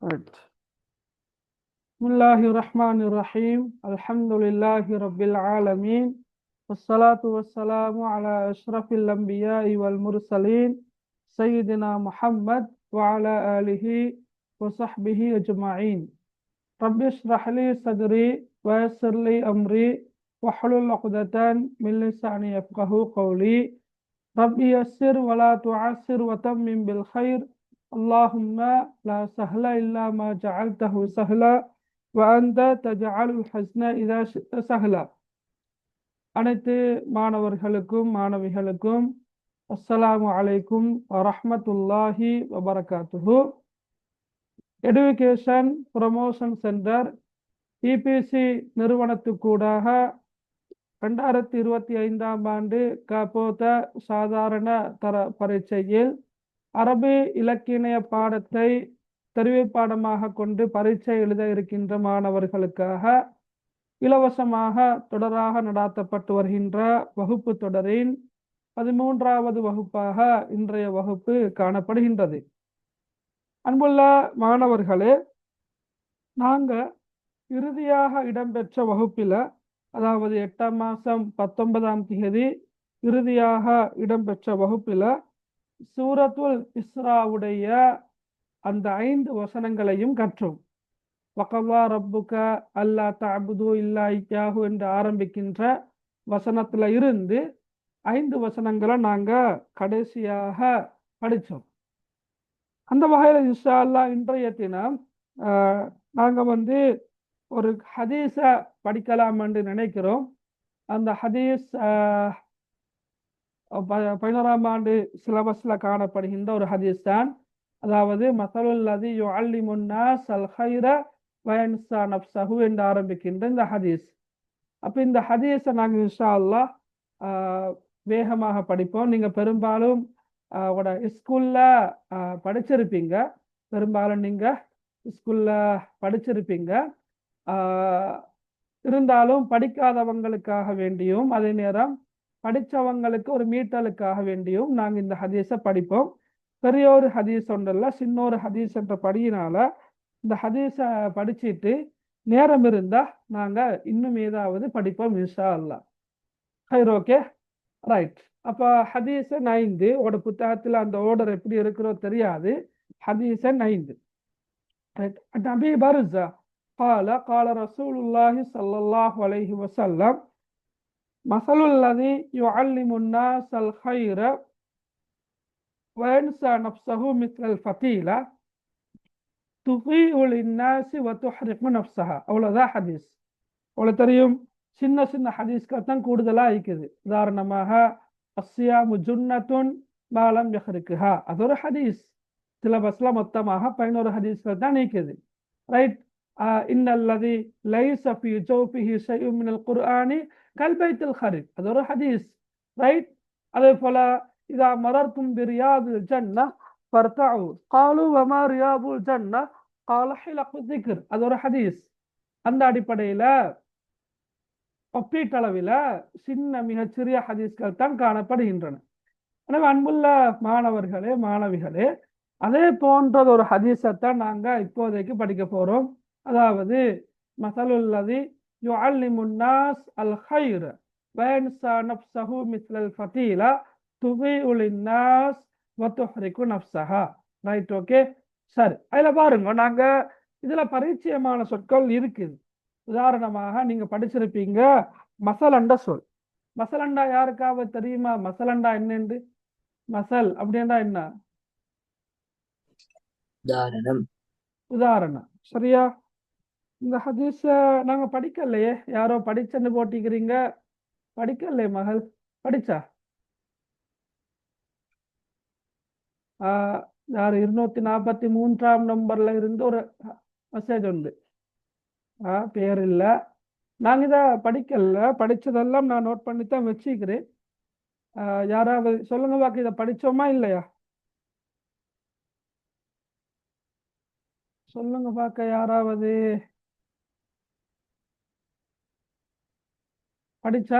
Right. Bismillahirrahmanirrahim. Alhamdulillahi Rabbil Alameen. Wassalatu wassalamu ala ashrafil anbiya'i wal mursaleen. Sayyidina Muhammad wa ala alihi wa sahbihi ajma'in. Rabbi shrah li sadri wa yassir li amri wa hlul 'uqdatan min lisani yafqahu qawli. Rabbi yassir wa la tu'assir wa tammim bil khair. Allahumma la sahla illa ma ja'altahu sahla wa anta taj'alul hazna idha shi'ta sahla. அனைத்து மாணவர்களுக்கும் மாணவிகளுக்கும் அஸ்ஸலாமு அலைக்கும் வரஹ்மத்துல்லாஹி வபரகாத்துஹு. Education promotion centre EPC நிறுவனத்துக்கூடாக 2025ஆம் ஆண்டு காப்போத சாதாரண தர பரீட்சையில் அரபி இலக்கிய பாடத்தை தெரிவு பாடமாக கொண்டு பரீட்சை எழுத இருக்கின்ற மாணவர்களுக்காக இலவசமாக தொடராக நடாத்தப்பட்டு வருகின்ற வகுப்பு தொடரின் 13வது வகுப்பாக இன்றைய வகுப்பு காணப்படுகின்றது. அன்புள்ள மாணவர்களே, நாங்கள் இறுதியாக இடம்பெற்ற வகுப்பில், அதாவது 8ஆம் மாதம் 19ஆம் தேதி இறுதியாக இடம்பெற்ற வகுப்பில் சூரத்துல் இஸ்ராவுடைய அந்த 5 வசனங்களையும் கற்றோம். வகவா ரப்புக அல்லா தஅபுது இல்லா இய்யாஹு என்று ஆரம்பிக்கின்ற வசனத்தில் இருந்து 5 வசனங்களை நாங்கள் கடைசியாக படித்தோம். அந்த வகையில் இன்ஷா அல்லாஹ் இன்றைய தினம் நாங்கள் ஒரு ஹதீஸை படிக்கலாம் என்று நினைக்கிறோம். அந்த ஹதீஸ் 11ஆம் ஆண்டு சிலபஸில் காணப்படுகின்ற ஒரு ஹதீஸ் தான். அதாவது மஸலுல்லதி யுஅல்லிமுன் நாஸ் அல் கைர வயன்ஸா நஃப்ஸஹு என்று ஆரம்பிக்கின்ற இந்த ஹதீஸ். அப்போ இந்த ஹதீஸை நாங்கள் இன்ஷா அல்லாஹ் வேகமாக படிப்போம். நீங்கள் பெரும்பாலும் உங்களோட ஸ்கூலில் படிச்சிருப்பீங்க. பெரும்பாலும் நீங்கள் ஸ்கூலில் படிச்சிருப்பீங்க. இருந்தாலும் படிக்காதவங்களுக்காக வேண்டியும் அதே நேரம் படித்தவங்களுக்கு ஒரு மீட்டலுக்காக வேண்டியும் நாங்கள் இந்த ஹதீஸை படிப்போம். பெரிய ஒரு ஹதீஸ் ஒன்றில் சின்ன ஒரு ஹதீஸ் என்ற படியினால இந்த ஹதீஸை படிச்சுட்டு நேரம் இருந்தால் நாங்கள் இன்னும் ஏதாவது படிப்போம் இன்ஷா அல்லாஹ். ஹைர், ஓகே, ரைட். அப்போ ஹதீஸை 9 உங்களோட புத்தகத்தில் அந்த ஆர்டர் எப்படி இருக்கிறோ தெரியாது. ஹதீஸை 9 ரைட். நபி பர்ஸா قال قال رسول الله صلى الله عليه وسلم مثل الذي يعلم الناس الخير وينسى نفسه مثل الفتيلة تضيء للناس وتحرق نفسها. அவ்வளோதான் ஹதீஸ். அவ்வளோ தெரியும். சின்ன சின்ன ஹதீஸ்கள் தான் கூடுதலாக இருக்குது. உதாரணமாக அஸ்ஸியாமு ஜுன்னத்துன் மாலம் யஹ்ரிக்குஹா, அது ஒரு ஹதீஸ். சிலபஸில் மொத்தமாக 11 ஹதீஸ்கள் தான் நீக்குது. ரைட். இன்னல்லதி லைஸ ஃபீ ஜௌஃபிஹி ஷைஉம் மினல் குர்ஆனி கல்பைத்துல் ஹரீப், அது ஒரு ஹதீஸ். ரைட். அதே போல இதா மரர்தும் பிரியாதுல் ஜன்னah ஃபர்தஉ قالوا وما رياض الجنة قال حلق الذكر, அது ஒரு ஹதீஸ். அந்த அடிப்படையில் ஒப்பீட்டளவில் சின்ன மிகச்சிறிய ஹதீஸ்கள் தான் காணப்படுகின்றன. எனவே அன்புள்ள மாணவர்களே மாணவிகளே, அதே போன்றது ஒரு ஹதீஸை தான் நாங்கள் இப்போதைக்கு படிக்க போகிறோம். அதாவது மஸலுல்லதி யுஅல்லிமுன் நாஸ் அல் கைர வயன்ஸா நஃப்ஸஹு மிஸ்லல் ஃபதீலா துதீஉ லின்னாஸ் வ துஹ்ரிகு நஃப்ஸஹா. ரைட், ஓகே, சரி. அதில் பாருங்க, நாங்கள் இதில் பரிச்சயமான சொற்கள் இருக்குது. உதாரணமாக நீங்கள் படிச்சிருப்பீங்க மசலண்ட சொல். மசலண்டா யாருக்காவது தெரியுமா? மசலண்டா என்னென்று? மசல் அப்படின்னா என்ன? உதாரணம். சரியா? இந்த ஹதீஸை நாங்கள் படிக்கலையே. யாரோ படிச்சன்னு போட்டிக்கிறீங்க. படிக்கலையே மகள். படிச்சா யார்? 243ஆம் நம்பர்ல இருந்து ஒரு மெசேஜ் உண்டு. பேர் இல்லை. நாங்கள் இதை படிக்கல. படித்ததெல்லாம் நான் நோட் பண்ணி தான் வச்சுக்கிறேன். யாராவது சொல்லுங்க பாக்க, இதை படித்தோமா இல்லையா? சொல்லுங்க பாக்க யாராவது படிச்சா?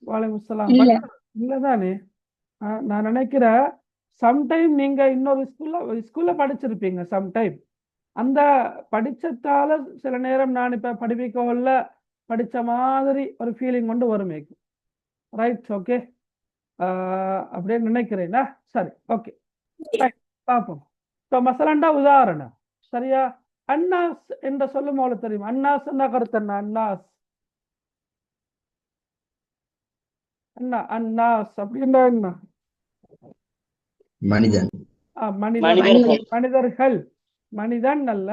வலைக்கும் சலாம். இல்லதானே? நான் நினைக்கிறேன் சம்டைம் நீங்க இன்னொரு ஸ்கூல்ல படிச்சிருப்பீங்க. சம்டைம் அந்த படிச்சதால சில நேரம் நான் இப்ப படிப்பிக்கல படிச்ச மாதிரி ஒரு ஃபீலிங் கொண்டு வருமே. Right, okay. அப்படியே நினைக்கிறேன்னா சரி, ஓகே, பார்ப்போம். இப்போ மசலண்டா உதாரணம் சரியா. அன்னாஸ் என்ற சொல்லும் போல தெரியும். அன்னாஸ் என்ன கருத்து? என்ன அன்னாஸ்? என்ன அன்னாஸ் அப்படின்னா என்ன? மனிதன், மனிதர்கள். மனிதன் அல்ல.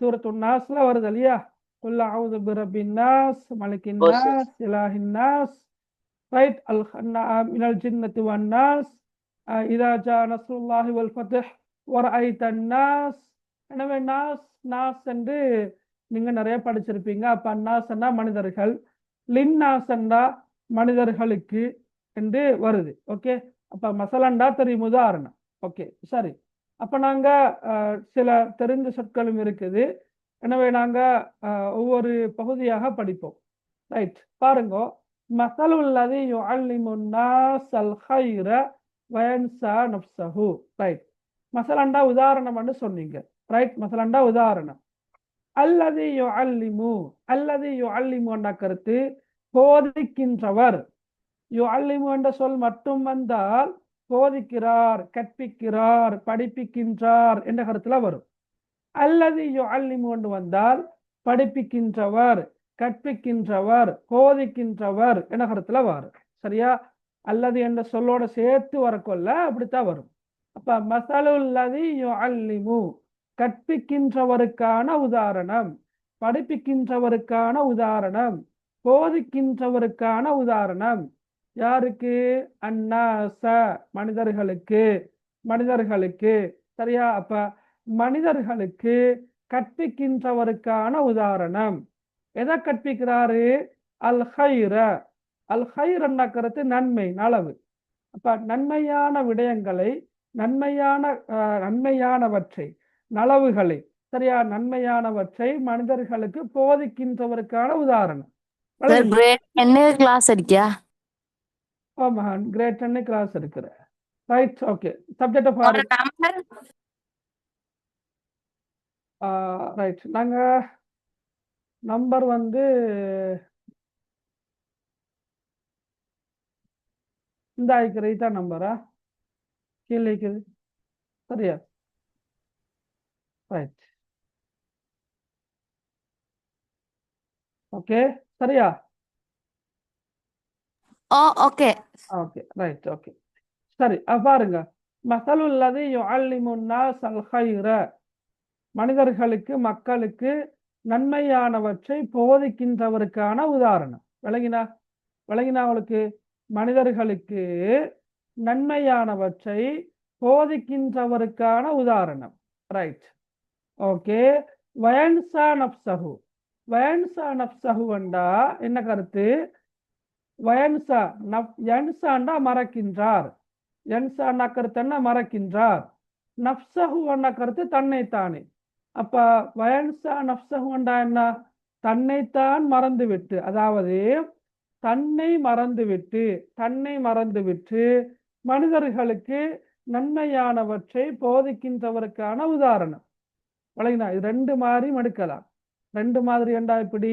சூரத்து நாஸ்ல வருது இல்லையா? குல் அஊது பிரப்பின் நாஸ், மலிக்கின் நாஸ், இலாஹின் நாஸ், ரைட், மினல் ஜின்னத்தி வன் நாஸ், இதா ஜா நஸ்ருல்லாஹி வல் ஃபத்ஹ் வரஐதன் நாஸ். எனவே நாஸ் நாஸ் என்று நீங்க நிறைய படிச்சிருப்பீங்க. அப்ப நாஸ்னா மனிதர்கள், லின் நாஸ்னா மனிதர்களுக்கு என்று வருது. ஓகே, அப்ப மசலண்டா தெரியும், உதாரணம். ஓகே, சரி. அப்ப நாங்க சில தெரிந்த சொற்களும் இருக்குது. எனவே நாங்க ஒவ்வொரு பகுதியாக படிப்போம். ரைட், பாருங்க. மசலுல்லதி யுஅல்லிமுன் நாஸல் கைர வயன்ஸா நஃப்ஸஹு. ரைட், மசலண்டா உதாரணம்னு சொன்னீங்க. ரைட், மசலண்டா உதாரணம். அல்லதி யுஅல்லிமு. அல்லதி யுஅல்லிமு என்ற கருத்து போதிக்கின்றவர். யுஅல்லிமு என்ற சொல் மட்டும் வந்தால் போதிக்கிறார், கற்பிக்கிறார், படிப்பிக்கின்றார் என்ற கருத்துல வரும். அல்லது யுஅல்லிமு கொண்டு வந்தால் படிப்பிக்கின்றவர், கற்பிக்கின்றவர், போதிக்கின்றவர் என்ற கருத்துல வரும். சரியா? அல்லது என்ற சொல்லோட சேர்த்து வரக்கொள்ள அப்படித்தான் வரும். அப்ப மசலுல்லதி யுஅல்லிமு கற்பிக்கின்றவருக்கான உதாரணம், படிப்பிக்கின்றவருக்கான உதாரணம், போதிக்கின்றவருக்கான உதாரணம். யாருக்கு? அன்னாச மனிதர்களுக்கு. மனிதர்களுக்கு சரியா? அப்ப மனிதர்களுக்கு கற்பிக்கின்றவருக்கான உதாரணம். எதை கற்பிக்கிறாரு? அல் ஹைர. அல் ஹைர் என்ற கருத்து நன்மை, நலவு. அப்ப நன்மையான விடயங்களை, நன்மையானவற்றை, நலவுகளை, சரியா, நன்மையானவற்றை மனிதர்களுக்கு போதிக்கின்றவருக்கான உதாரணம். கிளாஸ் இருக்கியா? மகான் கிரேட் 10 கிளாஸ் இருக்கிற. Right, okay. Subject right. நாங்க நம்பர் வந்து இந்த ஆயிக்கிறது தான் நம்பரா கீழே இருக்குது. சரியா? Right, okay. சரியா? Okay okay, right, okay. சரி, பாருங்க. மசலுல்லதி யுஅல்லிமுன் நாஸல் கைர மனிதர்களுக்கு, மக்களுக்கு நன்மையானவற்றை போதிக்கின்றவருக்கான உதாரணம். விளங்கினா? அவளுக்கு மனிதர்களுக்கு நன்மையானவற்றை போதிக்கின்றவருக்கான உதாரணம். Right, okay. வயன்சா நஃப்ஸஹு. வயன்சா நஃப்ஸஹு என்றா என்ன கருத்து? வயன்சா யன்சாண்டா மறக்கின்றார். யன்சாண்டா கருத்து என்ன? மறக்கின்றார். நஃப்ஸஹு என்ற கருத்து தன்னைத்தானே. அப்ப வயன்சா நஃப்ஸஹு என்றா என்ன? தன்னைத்தான் மறந்துவிட்டு, அதாவது தன்னை மறந்துவிட்டு மனிதர்களுக்கு நன்மையானவற்றை போதிக்கின்றவருக்கான உதாரணம். வழங்கினா இது ரெண்டு மாதிரி மடுக்கலாம். ரெண்டு மாதிரி என்றா இப்படி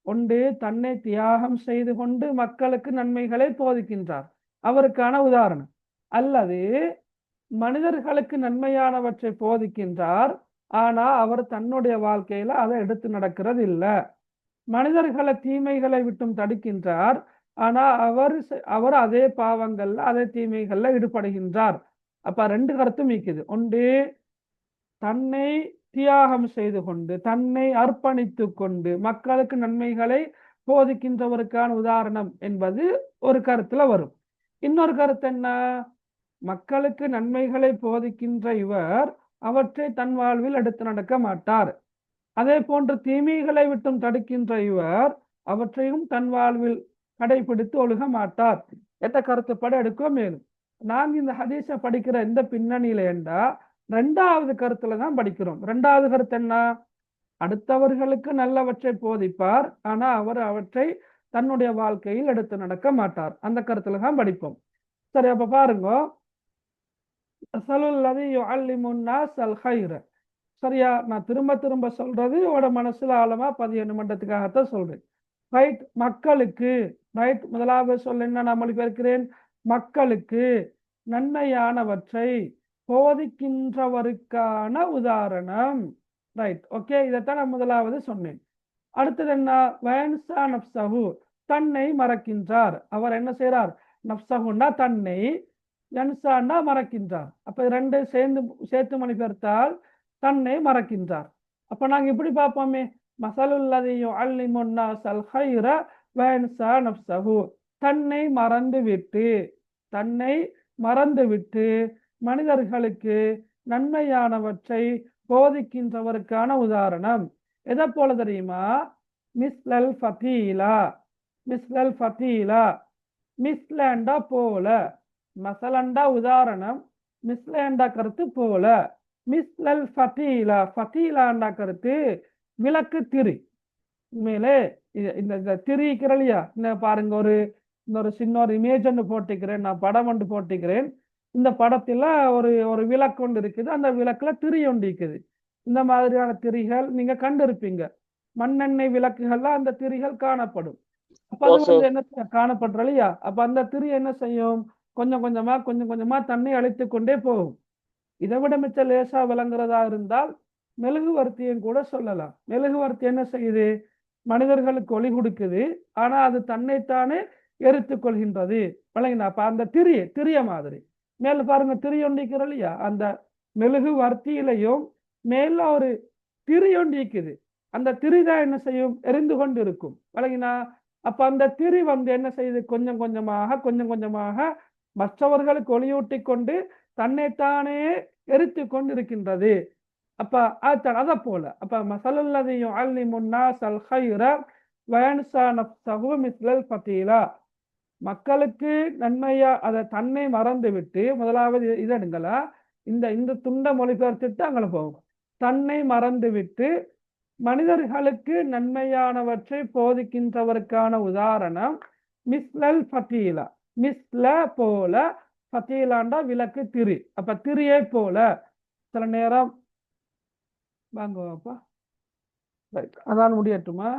ஒன்று, தன்னை தியாகம் செய்து கொண்டு மக்களுக்கு நன்மைகளை போதிக்கின்றார், அவருக்கான உதாரணம். அல்லது மனிதர்களுக்கு நன்மையானவற்றை போதிக்கின்றார், ஆனா அவர் தன்னுடைய வாழ்க்கையில அதை எடுத்து நடக்கிறது இல்லை. மனிதர்களை தீமைகளை விட்டும் தடுக்கின்றார், ஆனா அவர் அதே பாவங்கள்ல, அதே தீமைகள்ல ஈடுபடுகின்றார். அப்ப ரெண்டு கருத்தும் இருக்குது. ஒன்று, தன்னை தியாகம் செய்து கொண்டு, தன்னை அர்ப்பணித்து கொண்டு மக்களுக்கு நன்மைகளை போதிக்கின்றவருக்கான உதாரணம் என்பது ஒரு கருத்துல வரும். இன்னொரு கருத்து என்ன? மக்களுக்கு நன்மைகளை போதிக்கின்ற இவர் அவற்றை தன் வாழ்வில் எடுத்து நடக்க மாட்டார். அதே போன்று தீமைகளை விட்டும் தடுக்கின்ற இவர் அவற்றையும் தன் வாழ்வில் கடைபிடித்து ஒழுக மாட்டார் என்ற கருத்துப்பட எடுக்க மேலும். நாங்க இந்த ஹதீஸை படிக்கிற இந்த பின்னணியில என்றா ரெண்டாவது கருத்துல தான் படிக்கிறோம். ரெண்டாவது கருத்து என்ன? அடுத்தவர்களுக்கு நல்லவற்றை போதிப்பார், ஆனா அவர் அவற்றை தன்னுடைய வாழ்க்கையில் எடுத்து நடக்க மாட்டார். அந்த கருத்துல தான் படிப்போம். சரி, அப்ப பாருங்க. அசலுல்லதி யுஅல்லிமுன் நாஸ் அல் ஹைர. சரியா? நான் திரும்ப திரும்ப சொல்றது உங்களோட மனசுல ஆழமா பதியணுமன்றதுக்காகத்தான் சொல்றேன். ரைட், மக்களுக்கு. ரைட், முதலாவது சொல்ல என்ன நான் மொழிபெயர்க்கிறேன், மக்களுக்கு நன்மையானவற்றை போதிக்கின்றவருக்கான உதாரணம். ரைட், ஓகே, இதைத்தான் நான் முதலாவது சொன்னேன். அடுத்தது என்ன, வயன்சா நப்சஹு, தன்னை மறக்கின்றார். அவர் என்ன செய்யறார், நப்சஹுன்னா தன்னை, யன்சான்னா மறக்கின்றார். அப்ப ரெண்டு சேர்த்து மொழிபெயர்த்தால் தன்னை மறக்கின்றார். அப்ப நாங்க இப்படி பார்ப்போமே, மசலுல்லதி யுஅல்லிமுன் நாஸல் ஹைர வயன்சா நப்சஹு, தன்னை மறந்துவிட்டு மனிதர்களுக்கு நன்மையானவற்றை போதிக்கின்றவருக்கான உதாரணம். எதை போல தெரியுமா, மிஸ்லல் ஃபதீலா. மிஸ்லண்டா போல, மசலண்டா உதாரணம், மிஸ்லண்டா கருத்து போல. மிஸ்லல் ஃபதீலாண்டா கருத்து விளக்கு திரி. உண்மையிலே இந்த திரிக்கிற இல்லையா, பாருங்க, இன்னொரு சின்ன ஒரு இமேஜ் ஒன்று போட்டிக்கிறேன், நான் படம் ஒன்று போட்டிக்கிறேன். இந்த படத்துல ஒரு விளக்கு ஒன்று இருக்குது, அந்த விளக்குல திரி ஒன்று இருக்குது. இந்த மாதிரியான திரிகள் நீங்க கண்டிருப்பீங்க. மண்ணெண்ணெய் விளக்குகள்லாம் அந்த திரிகள் காணப்படும். அப்ப அது என்ன காணப்படுற இல்லையா, அப்ப அந்த திரி என்ன செய்யும், கொஞ்சம் கொஞ்சமா தண்ணி அழித்து கொண்டே போகும். இதை விட மிச்ச லேசா விளங்குறதா இருந்தால் மெழுகுவர்த்தியும் கூட சொல்லலாம். மெழுகுவர்த்தி என்ன செய்யுது, மனிதர்களுக்கு ஒளி கொடுக்குது, ஆனா அது தன்னைத்தானே எரித்து கொள்கின்றது. விளங்கினா? அப்ப அந்த திரிய மாதிரி மேல பாருங்க, திரி ஒண்டிக்கிற இல்லையா, அந்த மெழுகுவர்த்தியிலையும் மேல ஒரு திரி ஒண்டிக்குது. அந்த திரி தான் என்ன செய்யும், எரிந்து கொண்டு இருக்கும். விளங்கினா? அப்ப அந்த திரி என்ன செய்யுது, கொஞ்சம் கொஞ்சமாக மற்றவர்களுக்கு ஒளியூட்டி கொண்டு தன்னைத்தானே எரித்து கொண்டு இருக்கின்றது. அப்ப அத போல, அப்ப மசலுல்லதி யுஅல்லிமுன் நாஸல் ஹைர வயன்சா நஃப்ஸஹு மிஸ்லல் ஃபதீலா, மக்களுக்கு நன்மையா அதை தன்னை மறந்து விட்டு, முதலாவது இதடுங்களா, இந்த துண்ட மொழிபெயர்த்துட்டு அங்கே போகும். தன்னை மறந்து விட்டு மனிதர்களுக்கு நன்மையானவற்றை போதிக்கின்றவருக்கான உதாரணம் மிஸ்லல் ஃபதீலா. மிஸ்ல போல, ஃபதீலாண்டா விளக்கு திரி. அப்ப திரியை போல. சில நேரம் வாங்குவாப்பா, அதான் முடியட்டுமா?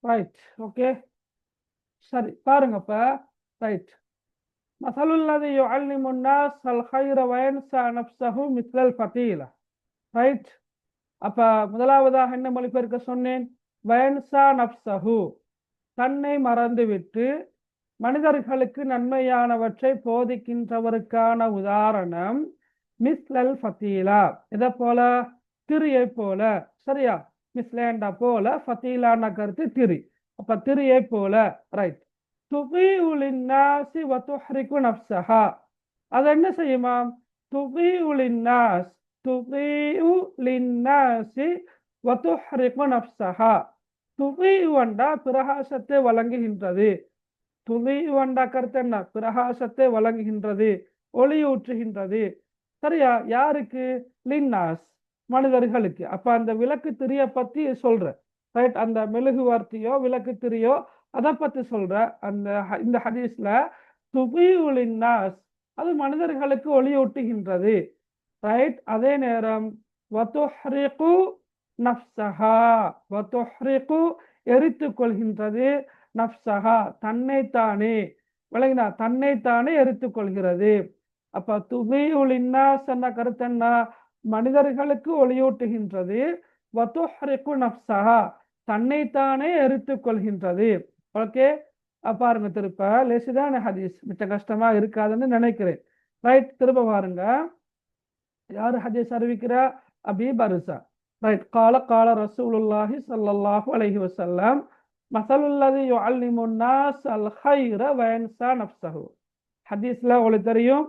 ரைட், ஓகே, சரி, பாருங்கப்ப. ரைட், மசலுல்லதி யுஅல்லிமுன் நாஸல் ஹைர வயன்சா நஃப்ஸஹு மிஸ்லல் ஃபதீலா. ரைட், அப்ப முதலாவதாக என்ன மொழிபெயர்க்க சொன்னேன், வயன்சா நஃப்ஸஹு, தன்னை மறந்துவிட்டு மனிதர்களுக்கு நன்மையானவற்றை போதிக்கின்றவருக்கான உதாரணம் மிஸ்லல் ஃபத்தீலா, இதை போல திரியை போல. சரியா? மிஸ்லேண்டா போல, ஃபத்தீலான கருத்து திரி. அப்ப திரியை போல. ரைட். துகீஉ லின்னாஸி வ துஹ்ரிகு நஃப்ஸஹா, அது என்ன செய்யுமா? துகீஉ லின்னாஸ், துகீஉ லின்னாஸி வ துஹ்ரிகு நஃப்ஸஹா. துகீஉ வண்டா பிரகாசத்தை வழங்குகின்றது. துகீஉ வண்டா கருத்து என்ன? பிரகாசத்தை வழங்குகின்றது, ஒளியூற்றுகின்றது. சரியா? யாருக்கு? லின்னாஸ், மனிதர்களுக்கு. அப்ப அந்த விளக்கு திரிய பத்தி சொல்ற. ரைட்? அந்த மெழுகுவர்த்தியோ விளக்கு திரியோ அதை பத்தி சொல்ற. அந்த இந்த ஹதீஸ்ல துகீஉ லின்னாஸ், அது மனிதர்களுக்கு ஒளியூட்டுகின்றது. ரைட்? அதே நேரம் வதுஹ்ரிகு நஃப்ஸஹா, வதுஹ்ரிகு எரித்து கொள்கின்றது, நஃப்ஸஹா தன்னைத்தானே. விளங்கினா? தன்னைத்தானே எரித்து கொள்கிறது. அப்ப துகீஉ லின்னாஸ் என்ற கருத்து என்ன? மனிதர்களுக்கு ஒளியூட்டுகின்றது. வதுஹ்ரிகு நஃப்ஸஹா, தன்னைத்தானே எரித்து கொள்கின்றது. ஓகே, பாருங்க திருப்ப. லேசிதான ஹதீஸ், மிச்ச கஷ்டமா இருக்காதுன்னு நினைக்கிறேன். ரைட்? திரும்ப பாருங்க. யார் ஹதீஸ் அறிவிக்கிறா? அபீ பர்ஸா. ரைட். கால கால ரசூலுல்லாஹி ஸல்லல்லாஹு அலைஹி வஸல்லம் மஸலுல்லதி யுஅல்லிமுன் நாஸ் அல் கைர வ யன்ஸா நஃப்ஸஹு. ஹதீஸ்ல உங்களுக்கு தெரியும்,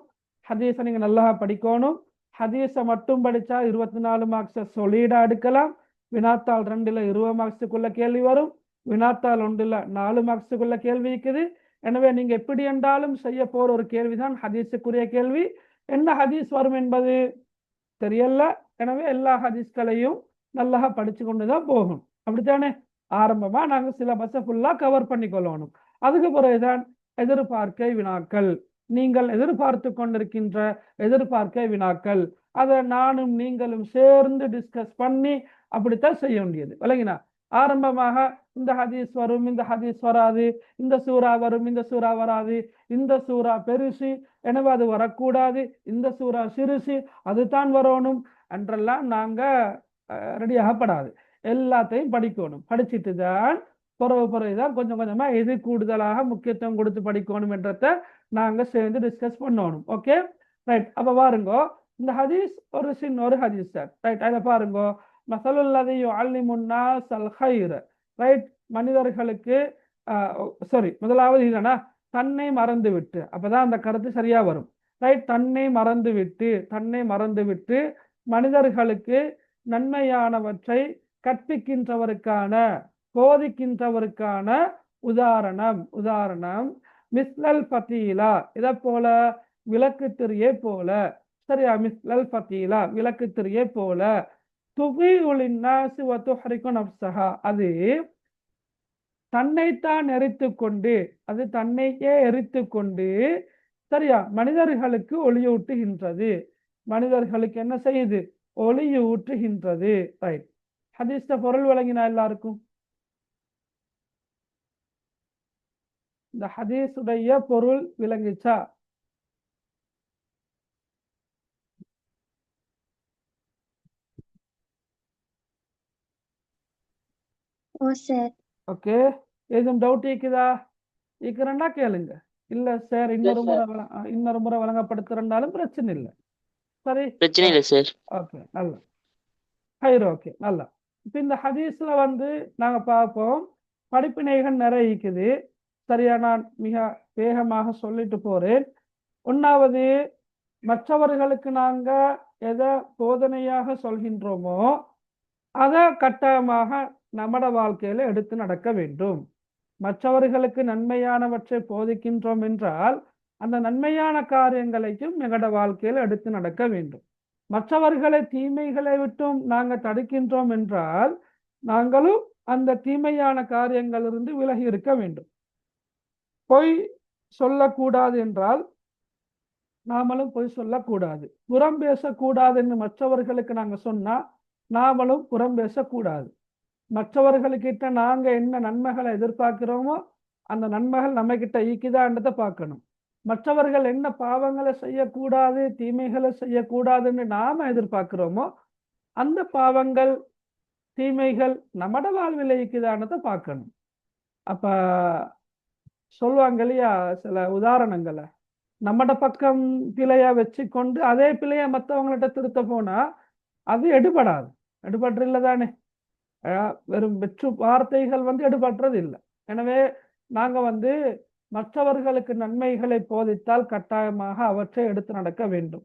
ஹதீஸை நீங்க நல்லா படிக்கணும். ஹதீஸை மட்டும் படிச்சா 24 மார்க்ஸ் சொல்லிடா எடுக்கலாம். வினாத்தாள் 2ல் 20 மார்க்ஸுக்குள்ள கேள்வி வரும். வினாத்தாள் 1ல் 4 மார்க்ஸுக்குள்ள கேள்வி இருக்குது. எனவே நீங்க எப்படி என்றாலும் செய்ய போற ஒரு கேள்விதான் ஹதீஸுக்குரிய கேள்வி. என்ன ஹதீஸ் வரும் என்பது தெரியல. எனவே எல்லா ஹதீஸ்களையும் நல்லா படிச்சு கொண்டுதான் போகணும். அப்படித்தானே? ஆரம்பமா நாங்க சிலபஸை ஃபுல்லா கவர் பண்ணி கொள்ளணும். அதுக்கு பிறகுதான் எதிர்பார்க்கை வினாக்கள், நீங்கள் எதிர்பார்த்து கொண்டிருக்கின்ற எதிர்பார்க்கை வினாக்கள், அதை நானும் நீங்களும் சேர்ந்து டிஸ்கஸ் பண்ணி அப்படித்தான் செய்ய வேண்டியது. விளங்கினா? ஆரம்பமாக இந்த ஹதீஸ் வரும், இந்த ஹதீஸ் வராது, இந்த சூறா வரும், இந்த சூறா வராது, இந்த சூறா பெருசு எனவே அது வரக்கூடாது, இந்த சூறா சிறுசு அதுதான் வரணும் என்றெல்லாம் நாங்க ரெடியாகப்படாது. எல்லாத்தையும் படிக்கணும். படிச்சுட்டு தான் பிறகுதான் கொஞ்சம் கொஞ்சமா எது கூடுதலாக முக்கியத்துவம் கொடுத்து படிக்கணும் என்றத நாங்க சேர்ந்து டிஸ்கஸ் பண்ணணும். Okay, right. அப்ப பாருங்க, இந்த ஹதீஸ் ஒரு ஒரு ஹதீஸ் சார். ரைட்? அதை பாருங்க. மஸலுல்லதி யுஅல்லிமுன் நாஸ் அல் கைர. ரைட்? மனிதர்களுக்கு சாரி, முதலாவது இதுனா தன்னை மறந்து விட்டு, அப்பதான் அந்த கருத்து சரியா வரும். ரைட்? தன்னை மறந்து விட்டு, தன்னை மறந்து விட்டு மனிதர்களுக்கு நன்மையானவற்றை கற்பிக்கின்றவருக்கான, போதிக்கின்றவருக்கான உதாரணம் மிஸ்லல் ஃபத்தீலா, இதை போல விளக்கு திரியை போல. சரியா? மிஸ்லல் ஃபத்தீலா, விளக்கு திரியை போல. துகீஉ லின்னாஸி வ துஹ்ரிகு நஃப்ஸஹா, அது தன்னைத்தான் எரித்து கொண்டு, அது தன்னையே எரித்து கொண்டு, சரியா, மனிதர்களுக்கு ஒளியூட்டுகின்றது. மனிதர்களுக்கு என்ன செய்யுது? ஒளியூட்டுகின்றது. ரைட். ஹதீஸ் பொருள் விளங்கினா எல்லாருக்கும்? இந்த ஹதீஸுடைய பொருள் விளங்கிச்சா? ஓகே, ஏதும் டவுட் இருக்குதா? இருக்கிறண்டா கேளுங்க. இல்ல சார் இன்னொரு முறை வழங்கப்படுத்துறனாலும் பிரச்சனை இல்லை. சரி, பிரச்சனை இல்லை சார். ஓகே, நல்லா. ஹைர், ஓகே, நல்லா. இப்ப இந்த ஹதீஸ்ல நாங்க பார்ப்போம், படிப்பினைகள் நிறைய இருக்குது. சரியா? நான் மிக வேகமாக சொல்லிட்டு போறேன். ஒன்னாவது, மற்றவர்களுக்கு நாங்க எதை போதனையாக சொல்கின்றோமோ அதை கட்டாயமாக நம்மட வாழ்க்கையில எடுத்து நடக்க வேண்டும். மற்றவர்களுக்கு நன்மையானவற்றை போதிக்கின்றோம் என்றால் அந்த நன்மையான காரியங்களையும் எங்களோட வாழ்க்கையில எடுத்து நடக்க வேண்டும். மற்றவர்களை தீமைகளை விட்டும் நாங்க தடுக்கின்றோம் என்றால் நாங்களும் அந்த தீமையான காரியங்களிலிருந்து விலகி இருக்க வேண்டும். பொய் சொல்லக்கூடாது என்றால் நாமளும் பொய் சொல்லக்கூடாது. புறம் பேசக்கூடாது என்று மற்றவர்களுக்கு நாங்க சொன்னா நாமளும் புறம் பேசக்கூடாது. மற்றவர்களுக்கிட்ட நாங்க என்ன நன்மைகளை எதிர்பார்க்கிறோமோ அந்த நன்மைகள் நம்ம கிட்ட ஈக்குதான்றதை பார்க்கணும். மற்றவர்கள் என்ன பாவங்களை செய்யக்கூடாது, தீமைகளை செய்யக்கூடாதுன்னு நாம எதிர்பார்க்கிறோமோ அந்த பாவங்கள், தீமைகள் நம்மட வாழ்வில் ஈக்குதான்றதை பார்க்கணும். அப்ப சொல்லுவாங்க இல்லையா சில உதாரணங்களை. நம்மட பக்கம் பிழைய வச்சு கொண்டு அதே பிழைய மற்றவங்கள்ட்ட திருத்த போனா அது எடுபடாது. எடுபடுறது தானே. வெறும் வெற்று வார்த்தைகள் எடுபடுறது இல்லை. எனவே நாங்க மற்றவர்களுக்கு நன்மைகளை போதித்தால் கட்டாயமாக அவற்றை எடுத்து நடக்க வேண்டும்.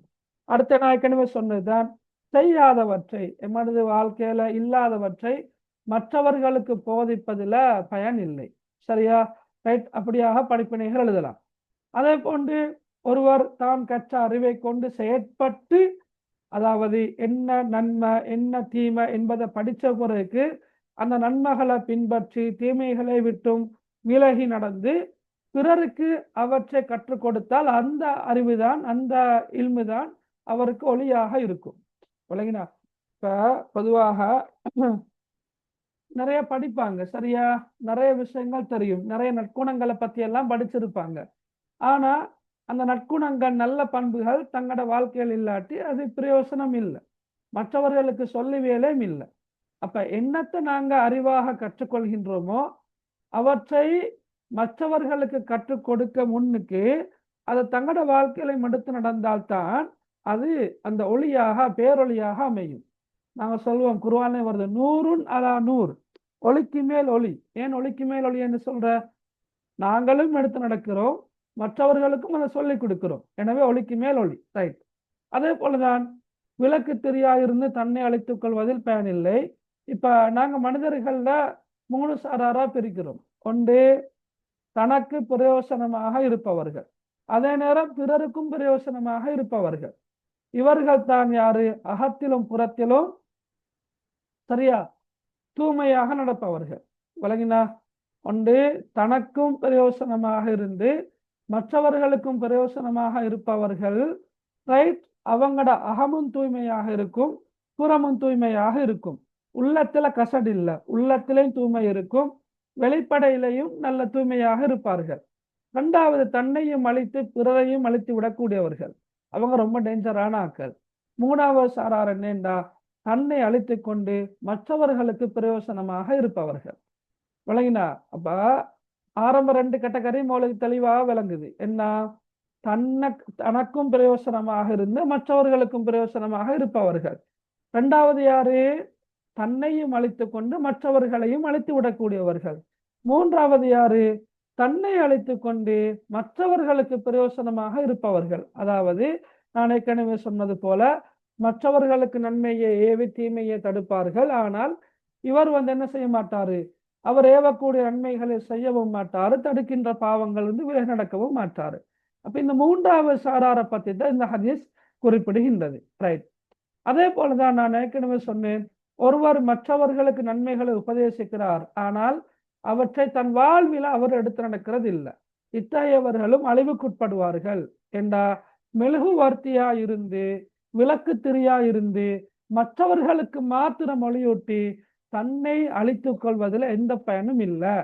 அடுத்த நான் ஏற்கனவே சொன்னதுதான், செய்யாதவற்றை எமது வாழ்க்கையில இல்லாதவற்றை மற்றவர்களுக்கு போதிப்பதில் பயன் இல்லை. சரியா? ரைட். அப்படியாக படிப்பினைகள் எழுதலாம். அதே போன்று ஒருவர் தான் கற்ற அறிவை கொண்டு செயற்பட்டு, அதாவது என்ன நன்மை என்ன தீமை என்பதை படித்த பிறகு அந்த நன்மைகளை பின்பற்றி தீமைகளை விட்டும் விலகி நடந்து பிறருக்கு அவற்றை கற்றுக் கொடுத்தால் அந்த அறிவுதான் அந்த இல்முதான் அவருக்கு ஒளியாக இருக்கும். விளங்கினா? இப்ப பொதுவாக நிறைய படிப்பாங்க. சரியா? நிறைய விஷயங்கள் தெரியும், நிறைய நற்குணங்களை பத்தி எல்லாம் படிச்சிருப்பாங்க. ஆனா அந்த நற்குணங்கள் நல்ல பண்புகள் தங்களோட வாழ்க்கையில் இல்லாட்டி அது பிரயோசனம் இல்லை, மற்றவர்களுக்கு சொல்லி வேலையும் இல்லை. அப்ப என்னத்தை நாங்க அறிவாக கற்றுக்கொள்கின்றோமோ அவற்றை மற்றவர்களுக்கு கற்றுக் கொடுக்க முன்னுக்கு அதை தங்களோட வாழ்க்கையில எடுத்து நடந்தால்தான் அது அந்த ஒளியாக பேரொளியாக அமையும். நாங்க சொல்லுவோம், குர்ஆன்ல வருது, நூறுன் அலா நூறு, ஒளிக்கு மேல் ஒளி. ஏன் ஒளிக்கு மேல் ஒளி என்று சொல்ற? நாங்களும் எடுத்து நடக்கிறோம், மற்றவர்களுக்கும் அதை சொல்லிக் கொடுக்கிறோம். எனவே ஒளிக்கு மேல் ஒளி. ரைட். அதே போலதான் விளக்கு தெரியாயிருந்து தன்னை அழித்துக் கொள்வதில் பயனில்லை. இப்ப நாங்க மனிதர்கள்ல 3 சாராரா பிரிக்கிறோம். ஒன்று தனக்கு பிரயோசனமாக இருப்பவர்கள், அதே நேரம் பிறருக்கும் பிரயோசனமாக இருப்பவர்கள். இவர்கள் தான் யாரு? அகத்திலும் புறத்திலும் சரியா தூய்மையாக நடப்பவர்கள். விளங்கினா? ஒன்று தனக்கும் பிரயோசனமாக இருந்து மற்றவர்களுக்கும் பிரயோசனமாக இருப்பவர்கள். ரைட். அவங்களோட அகமும் தூய்மையாக இருக்கும், புறமும் தூய்மையாக இருக்கும். உள்ளத்துல கசடு இல்லை, உள்ளத்திலையும் தூய்மை இருக்கும், வெளிப்படையிலையும் நல்ல தூய்மையாக இருப்பார்கள். இரண்டாவது, தன்னையும் அழித்து பிறரையும் அழித்து விடக்கூடியவர்கள். அவங்க ரொம்ப டேஞ்சரான ஆக்கள். மூணாவது சாரார் என்னண்டா, தன்னை அழித்து கொண்டு மற்றவர்களுக்கு பிரயோசனமாக இருப்பவர்கள். விளங்கினா? அப்ப ஆரம்ப 2 கேட்டகரி உங்களுக்கு தெளிவாக விளங்குது. என்ன? தனக்கும் பிரயோசனமாக இருந்து மற்றவர்களுக்கும் பிரயோசனமாக இருப்பவர்கள். இரண்டாவது யாரு? தன்னையும் அழித்து கொண்டு மற்றவர்களையும் அழித்து விடக்கூடியவர்கள். மூன்றாவது யாரு? தன்னை அழித்து கொண்டு மற்றவர்களுக்கு பிரயோசனமாக இருப்பவர்கள். அதாவது நான் ஏற்கனவே சொன்னது போல மற்றவர்களுக்கு நன்மையை ஏவி தீமையை தடுப்பார்கள். ஆனால் இவர் என்ன செய்ய மாட்டாரு? அவர் ஏவக்கூடிய நன்மைகளை செய்யவும் மாட்டாரு, தடுக்கின்ற பாவங்கள் விலகி நடக்கவும் மாட்டாரு. அப்ப இந்த மூன்றாவது சாராரை பத்தி தான் இந்த ஹதீஸ் குறிப்பிடுகின்றது. ரைட். அதே போலதான் நான் ஏற்கனவே சொன்னேன், ஒருவர் மற்றவர்களுக்கு நன்மைகளை உபதேசிக்கிறார், ஆனால் அவற்றை தன் வாழ்வில் அவர் எடுத்து நடக்கிறது இல்லை. இத்தகையவர்களும் அழிவுக்குட்படுவார்கள். என்றா மெழுகுவர்த்தியா இருந்து விளக்கு திரியா இருந்து மற்றவர்களுக்கு மாத்திரம் ஒளியூட்டி தன்னை அழித்துக் கொள்வதில் எந்த பயனும் இல்லை,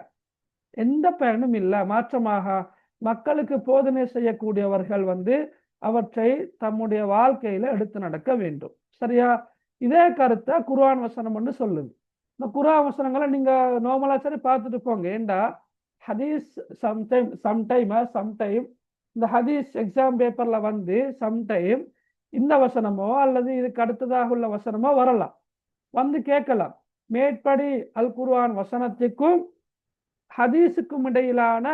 எந்த பயனும் இல்லை. மாற்றமாக மக்களுக்கு போதனை செய்யக்கூடியவர்கள் அவற்றை தம்முடைய வாழ்க்கையில எடுத்து நடக்க வேண்டும். சரியா? இதே கருத்தை குர்ஆன் வசனம் சொல்லுது. இந்த குர்ஆன் வசனங்களை நீங்க நார்மலா சரி பார்த்துட்டு போங்க. ஏண்டா ஹதீஸ் சம்டைம் இந்த ஹதீஸ் எக்ஸாம் பேப்பர்ல சம்டைம் இந்த வசனமோ அல்லது இதுக்கு அடுத்ததாக உள்ள வசனமோ வரலாம், கேட்கலாம். மேற்படி அல் குர்ஆன் வசனத்துக்கும் ஹதீஸுக்கும் இடையிலான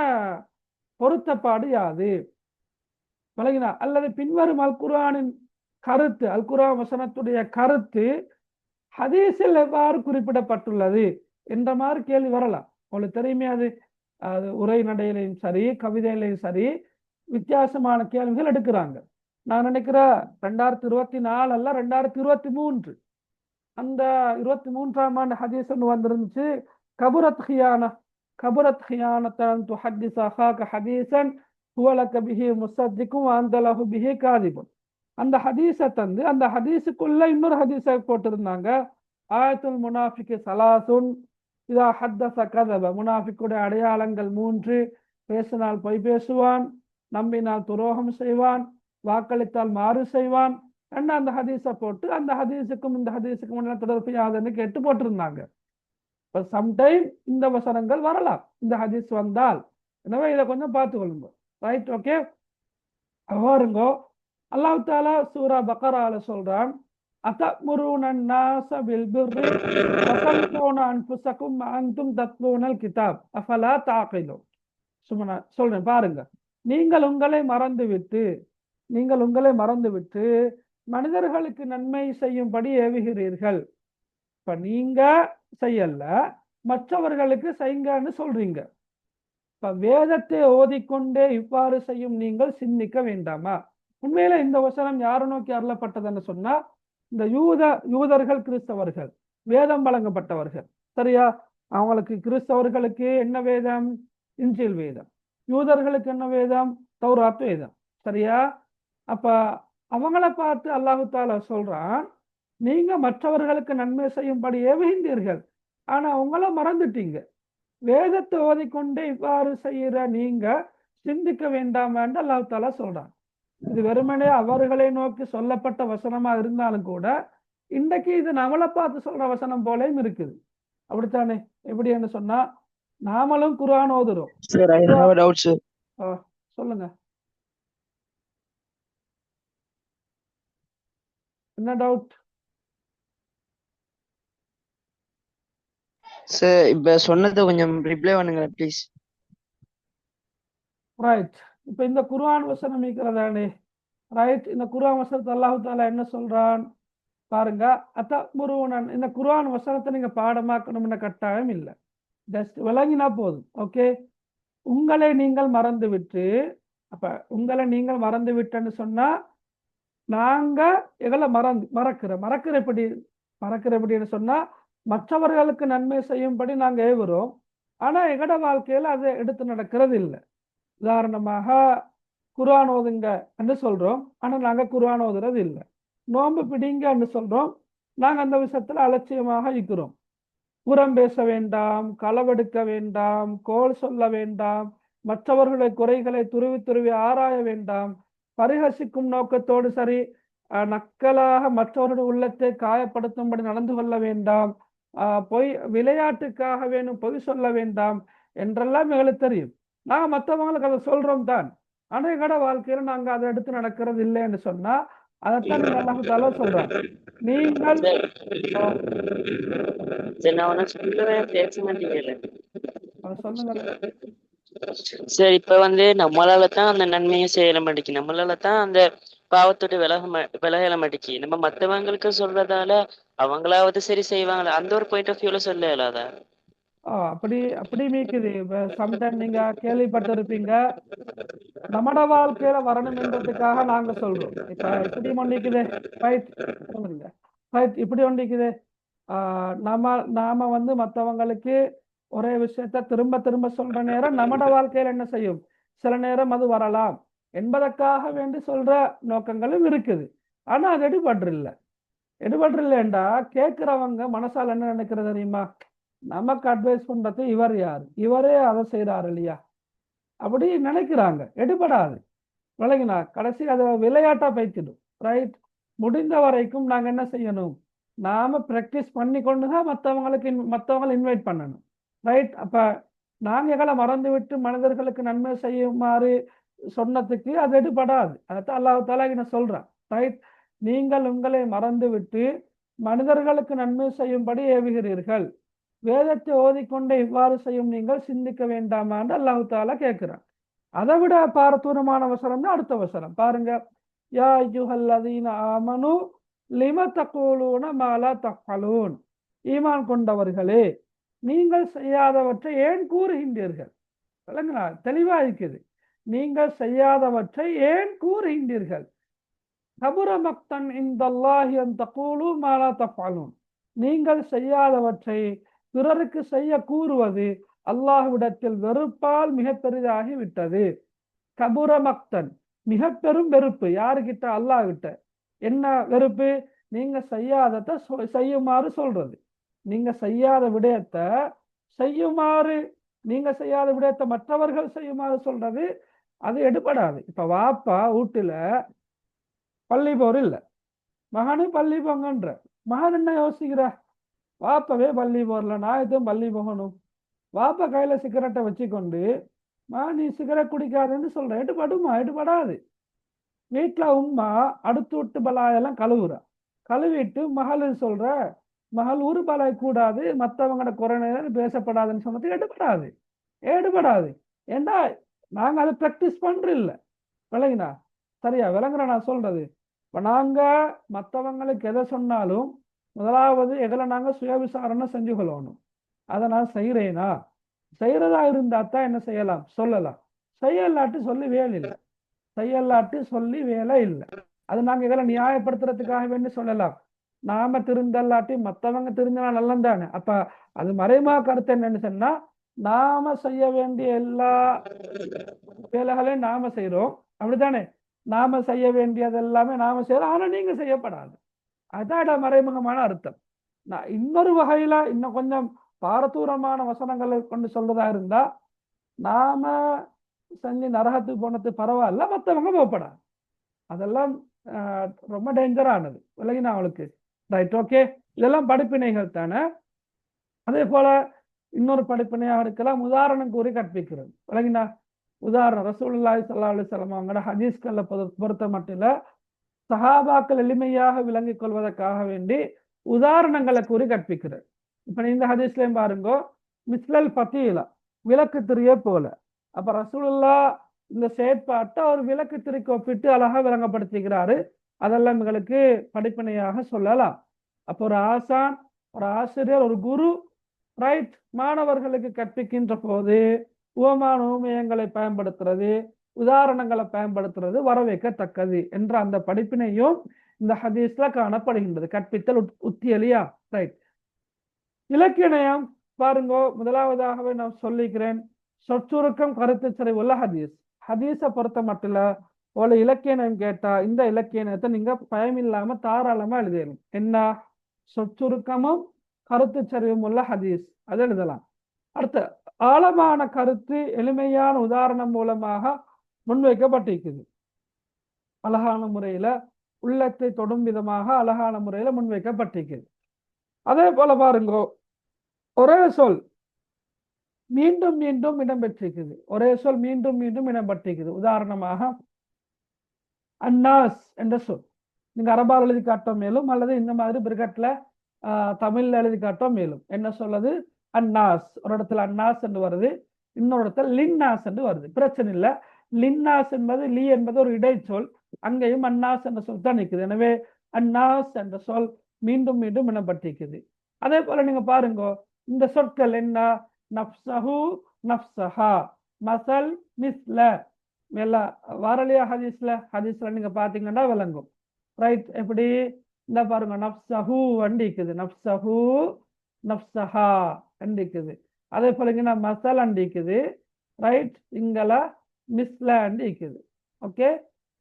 பொருத்தப்பாடு யாது? விளங்கினா? அல்லது பின்வரும் அல் குர்ஆனின் கருத்து, அல் குர்ஆன் வசனத்துடைய கருத்து ஹதீஸில் எவ்வாறு குறிப்பிடப்பட்டுள்ளது என்ற மாதிரி கேள்வி வரலாம். உங்களுக்கு தெரியுமே, அது உரைநடையிலையும் சரி கவிதையிலையும் சரி வித்தியாசமான கேள்விகள் எடுக்கிறாங்க. நான் நினைக்கிறேன் 2024 அல்ல 2023 அந்த 23ஆம் ஆண்டு ஹதீஸ் வந்திருந்துச்சு. கபுரத் ஹியானத்தன் துஹத்திஸ் அஹாக ஹதீஸன் ஹுவலக பிஹி முஸத்திகும் வஅன்த லஹு பிஹி காதிபுன். அந்த ஹதீஸை தந்து அந்த ஹதீஸுக்குள்ள இன்னொரு ஹதீஸை போட்டிருந்தாங்க. ஆயத்துல் முனாஃபிக் சலாசுன் இதா ஹத்தஸ கதப. முனாஃபிக்குடைய அடையாளங்கள் 3: பேசினால் பொய் பேசுவான், நம்பினால் துரோகம் செய்வான், வாக்களித்தால் மாறு செய்வான். அந்த ஹதீஸை போட்டு அந்த ஹதீஸுக்கும் இந்த ஹதீஸுக்கும் தொடர்பு யாதுன்னு கேட்டு போட்டிருந்தாங்க. இப்ப சம்டைம் இந்த வசனங்கள் வரலாம், இந்த ஹதீஸ் வந்தால். எனவே இதை கொஞ்சம் பார்த்துக்கொள்ளுங்க. Right, okay. பாருங்கோ, அல்லாஹ் தாலா சூரா பக்கரால சொல்றான், அத்தமுருன நாஸ பில் பிர்ரி வதன்சௌன அன்ஃபுஸக்கும் அன்தும் தத்லூனல் கிதாப் அஃபலா தஅகிலூன். சும்மா நான் சொல்றேன் பாருங்க. நீங்கள் உங்களை மறந்துவிட்டு மனிதர்களுக்கு நன்மை செய்யும்படி ஏவுகிறீர்கள். இப்ப நீங்க செய்யல, மற்றவர்களுக்கு செய்யுங்கன்னு சொல்றீங்க. இப்ப வேதத்தை ஓதிக்கொண்டே இவ்வாறு செய்யும் நீங்கள் சிந்திக்க வேண்டாமா? உண்மையில இந்த வசனம் யாரை நோக்கி அருளப்பட்டதுன்னு சொன்னா, இந்த யூதர்கள் கிறிஸ்தவர்கள், வேதம் வழங்கப்பட்டவர்கள். சரியா? அவங்களுக்கு கிறிஸ்தவர்களுக்கு என்ன வேதம்? இன்ஜில் வேதம். யூதர்களுக்கு என்ன வேதம்? தௌராத் வேதம். சரியா? அப்ப அவங்கள பார்த்து அல்லாஹு தாலா சொல்றான், நீங்க மற்றவர்களுக்கு நன்மை செய்யும்படி ஏவுகின்றீர்கள், ஆனா உங்களை மறந்துட்டீங்க. வேதத்தை ஓதிக்கொண்டே இவ்வாறு செய்யற நீங்க சிந்திக்க வேண்டாம் அல்லாஹ் தாலா சொல்றான். இது வெறுமனே அவர்களை நோக்கி சொல்லப்பட்ட வசனமா இருந்தாலும் கூட இன்றைக்கு இது நம்மளை பார்த்து சொல்ற வசனம் போலையும் இருக்குது. அப்படித்தானே? எப்படின்னு சொன்னா, நாமளும் குர்ஆன் ஓதுறோம். Sir, I have a doubt, sir. சொல்லுங்க, என்ன டவுட்? Sir, இப்ப சொன்னதை கொஞ்சம் ரிப்ளை பண்ணுங்க ப்ளீஸ். ரைட். இப்ப இந்த குர்ஆன் வசனம் இருக்கிறதானே, ரைட், இந்த குர்ஆன் வசனத்தை அல்லாஹ் தாலா என்ன சொல்றான் பாருங்க. அத்தமுருனன், இந்த குர்ஆன் வசனத்தை நீங்க பாடமாக்கணும்னு கட்டாயம் இல்லை, ஜஸ்ட் விளங்கினா போதும். ஓகே. உங்களை நீங்கள் மறந்துவிட்டு, அப்ப உங்களை நீங்கள் மறந்து விட்டேன்னு சொன்னா, நாங்க எங்களை மறக்கிற எப்படின்னு சொன்னா, மற்றவர்களுக்கு நன்மை செய்யும்படி நாங்க ஏவுறோம், ஆனா எங்கட வாழ்க்கையில அதை எடுத்து நடக்கிறது இல்லை. உதாரணமாக, குர்ஆன் ஓதுங்க என்று சொல்றோம், ஆனா நாங்க குர்ஆன் ஓதுறது இல்லை. நோன்பு பிடிங்கன்னு சொல்றோம், நாங்க அந்த விஷயத்துல அலட்சியமாக இருக்கிறோம். புறம் பேச வேண்டாம், களவெடுக்க வேண்டாம், கோல் சொல்ல வேண்டாம், மற்றவர்களுடைய குறைகளை துருவி ஆராய வேண்டாம், பரிகசிக்கும் நோக்கத்தோடு சரி நக்கலாக மற்றவருடைய உள்ளத்தை காயப்படுத்தும்படி நடந்து கொள்ள வேண்டாம், விளையாட்டுக்காக வேணும் பொய் சொல்ல வேண்டாம் என்றெல்லாம் எங்களுக்கு தெரியும். நாங்க மற்றவங்களுக்கு அதை சொல்றோம் தான், ஆனா எங்கட வாழ்க்கையில நாங்க அதை எடுத்து நடக்கிறது இல்லைன்னு சொன்னா, அதைத்தான் நீங்க அல்லாஹ் தஆலா சொல்றாங்க. நீங்கள் சொல்லுங்க. சரி, இப்ப நம்மளால தான் அந்த நன்மையை செய்யல மாட்டேங்கி, நம்மளால தான் அந்த பாவத்தோட விலகல மாட்டேங்கி. நம்ம மத்தவங்களுக்கு சொல்றதால அவங்களாவது சரி செய்வாங்களா? அந்த ஒரு பாயிண்ட் ஆஃப் வியூல சொல்ல இயலாதா? அப்படி மீக்குது. சம்டைம் நீங்க கேள்விப்பட்டிருப்பீங்க, நம்மட வாழ்க்கையில வரணும் என்றதுக்காக நாங்க சொல்றோம். இப்ப இப்படி ஒன்றிக்குது, ரைட், சொல்லுங்க, ரைட், இப்படி ஒன்றிக்குது. நாம மற்றவங்களுக்கு ஒரே விஷயத்த திரும்ப திரும்ப சொல்ற நேரம் நம்மட வாழ்க்கையில என்ன செய்யும், சில நேரம் அது வரலாம் என்பதற்காக வேண்டி சொல்ற நோக்கங்களும் இருக்குது. ஆனா அது எடுபடுறில்லைண்டா கேட்கிறவங்க மனசால என்ன நினைக்கிறது தெரியுமா, நமக்கு அட்வைஸ் பண்றது இவர் யார், இவரே அதை செய்யறாரு இல்லையா, அப்படி நினைக்கிறாங்க. எடுபடாது. விளங்கினா கடைசி அதை விளையாட்டா பைத்திடும். ரைட். முடிந்த வரைக்கும் நாங்க என்ன செய்யணும், நாம பிராக்டிஸ் பண்ணி கொண்டுதான் மற்றவங்களை இன்வைட் பண்ணணும். ரைட். அப்ப நாங்க எங்களை மறந்து விட்டு மனிதர்களுக்கு நன்மை செய்யுமாறு சொன்னதுக்கு அது எடுபடாது. அதைத்தான் அல்லாஹ் தஆலா என்ன சொல்றான். ரைட். நீங்கள் உங்களை மறந்து விட்டு மனிதர்களுக்கு நன்மை செய்யும்படி ஏவுகிறீர்கள், வேதத்தை ஓதிக்கொண்டே இவ்வாறு செய்யும் நீங்கள் சிந்திக்க வேண்டாமான்னு அல்லாஹ் தஆலா கேட்கிறான். அதை விட பாரதூரமான வசனம் தான் அடுத்த வசனம் பாருங்க. யா அய்யுஹல்லதீன ஆமனு லிம தகூலூன மா லா தஃஅலூன். ஈமான் கொண்டவர்களே, நீங்கள் செய்யாதவற்றை ஏன் கூறுகின்றீர்கள்? விளங்குனா தெளிவா இருக்குது. நீங்கள் செய்யாதவற்றை ஏன் கூறுகின்றீர்கள்? கபுர மக்தன் இன்தல்லாஹி அன் தகூலு மா லா தஃஅலூன். நீங்கள் செய்யாதவற்றை பிறருக்கு செய்ய கூறுவது அல்லாஹ்விடத்தில் வெறுப்பால் மிக பெரிதாகி விட்டது. கபுர மக்தன், மிக பெரும் வெறுப்பு. யாருக்கிட்ட? அல்லாஹ் கிட்ட. என்ன வெறுப்பு? நீங்க செய்யாததை செய்யுமாறு சொல்றது. நீங்க செய்யாத விடயத்தை செய்யுமாறு, நீங்க செய்யாத விடயத்தை மற்றவர்கள் செய்யுமாறு சொல்றது, அது எடுபடாது. இப்ப வாப்பா வீட்டுல பள்ளி போர் இல்ல, மகனு பள்ளி போங்கன்ற. மகன் என்ன யோசிக்கிற, வாப்பவே பள்ளி போறல, நான் எதுவும் பள்ளி போகணும். வாப்பா கையில சிகரெட்டை வச்சுக்கொண்டு நீ சிகரெட் குடிக்காதுன்னு சொல்ற, எடுபடுமா? எடுபடாது. வீட்டில் உம்மா அடுத்து விட்டு பலாயெல்லாம் கழுவுறா, கழுவிட்டு மகள் சொல்ற, மகள் ஒரு பலாய் கூடாது, மற்றவங்களோட குறை பேசப்படாதுன்னு சொன்னது எடுபடாது, எடுபடாது. ஏண்டா நாங்கள் அதை ப்ராக்டிஸ் பண்றதில்ல. விளங்கினா? சரியா விளங்குற நான் சொல்றது? இப்போ நாங்கள் மற்றவங்களுக்கு எதை சொன்னாலும் முதலாவது எதில் நாங்கள் சுய விசாரணை செஞ்சு கொள்ளணும். அதை நான் செய்கிறேனா, செய்கிறதா இருந்தால் தான் என்ன செய்யலாம், சொல்லலாம். செய்யலாட்டி சொல்லி வேலை இல்லை, செய்யலாட்டி சொல்லி வேலை இல்லை. அது நாங்கள் இதெல்லாம் நியாயப்படுத்துறதுக்காக வேண்டி சொல்லலாம். நாம திருந்தல்லாட்டி மற்றவங்க திருந்தினா நல்லம் தானே. அப்ப அது மறைமா கருத்து என்னன்னு சொன்னா, நாம செய்ய வேண்டிய எல்லா வேலைகளையும் நாம செய்யறோம், அப்படித்தானே? நாம செய்ய வேண்டியது எல்லாமே நாம செய்யறோம், ஆனா நீங்க செய்யப்படாது. அதான் மறைமுகமான அர்த்தம். நான் இன்னொரு வகையில இன்னும் கொஞ்சம் பாரதூரமான வசனங்களை கொண்டு சொல்றதா இருந்தா, நாம செஞ்சு நரகத்துக்கு போனது பரவாயில்ல, மற்றவங்க போகப்படாது. அதெல்லாம் ரொம்ப டேஞ்சரானது. விலகினா அவளுக்கு ரைட். ஓகே, இதெல்லாம் படிப்பினைகள் தானே. அதே போல இன்னொரு படிப்பினையாக இருக்கலாம், உதாரணம் கூறி கற்பிக்கிறது. விலகினா உதாரணம் ரசூலுல்லாஹி ஸல்லல்லாஹு அலைஹி வஸல்லம் அவங்களோட ஹதீஸ்களை பொறுத்த மட்டும் சஹாபாக்கள் எளிமையாக விளங்கிக் கொள்வதற்காக வேண்டி உதாரணங்களை கூறி கற்பிக்கிறது. இப்ப இந்த ஹதீஸ்லயும் பாருங்க, மிஸ்லல் பத்தீலா, விளக்கு திரிய போல. அப்ப ரசூலுல்லாஹ் இந்த செயற்பாட்டை ஒரு விளக்கு திரிக்கு ஒப்பிட்டு அழகா விளங்கப்படுத்துகிறாரு. அதெல்லாம் எங்களுக்கு படிப்பினையாக சொல்லலாம். அப்போ ஒரு ஆசான், ஒரு ஆசிரியர், ஒரு குரு ரைட் மாணவர்களுக்கு கற்பிக்கின்ற போது உவமான உவமேயங்களை பயன்படுத்துறது, உதாரணங்களை பயன்படுத்துறது வரவேற்கத்தக்கது என்ற அந்த படிப்பினையும் இந்த ஹதீஸ்ல காணப்படுகின்றது. கற்பித்தல் உத்தியலியா ரைட். இலக்கியம் பாருங்க, முதலாவதாகவே நான் சொல்லிக்கிறேன், சொற்சுருக்கம் கருத்து சிறைவுள்ள ஹதீஸ். ஹதீஸை பொறுத்த மட்டும் ஒரு இலக்கியம் கேட்டா இந்த இலக்கியத்தை நீங்க பயமில்லாம தாராளமா எழுதணும். என்ன? சொற்சுருக்கமும் கருத்து சரிவும் உள்ள ஹதீஸ், அதை எழுதலாம். அடுத்த ஆழமான கருத்து எளிமையான உதாரணம் மூலமாக முன்வைக்கப்பட்டிருக்குது. அழகான முறையில உள்ளத்தை தொடும் விதமாக அழகான முறையில முன்வைக்கப்பட்டிருக்குது. அதே போல பாருங்க, ஒரே சொல் மீண்டும் மீண்டும் இடம்பெற்றிருக்குது, ஒரே சொல் மீண்டும் மீண்டும் இடம்பெற்றிருக்குது. உதாரணமாக அன்னாஸ் என்ற சொல் நீங்க அரபால் எழுதி காட்டும் மேலும், அல்லது இந்த மாதிரி பிரிகட்ல தமிழ்ல எழுதி காட்டும் மேலும். என்ன சொல்லுது? அன்னாஸ். ஒரு இடத்துல அன்னாஸ் என்று வருது, இன்னொரு இடத்துல லின்னாஸ் என்று வருது. பிரச்சனை இல்லை. லின்னாஸ் என்பது லீ என்பது ஒரு இடைச்சொல், அங்கேயும் அன்னாஸ் என்ற சொல் தான் நிற்குது. எனவே அன்னாஸ் என்ற சொல் மீண்டும் மீண்டும் இடம்பெற்றிருக்குது. அதே போல நீங்க பாருங்க, இந்த சொற்கள் என்ன? நஃப்ஸஹு, நஃப்ஸஹா, மசல், மிஸ்ல. வாரலியா ஹதீஸ்ல நீங்க பாத்தீங்கன்னா விளங்கும். ரைட். எப்படி? இந்த பாருங்க, நஃப்ஸஹு அண்டிக்குது, நஃப்ஸஹு, நஃப்ஸஹா அண்டிக்குது. அதே போல இங்க மசல் அண்டிக்குது, ரைட். இங்கல மிஸ்ல அண்டிக்குது. ஓகே,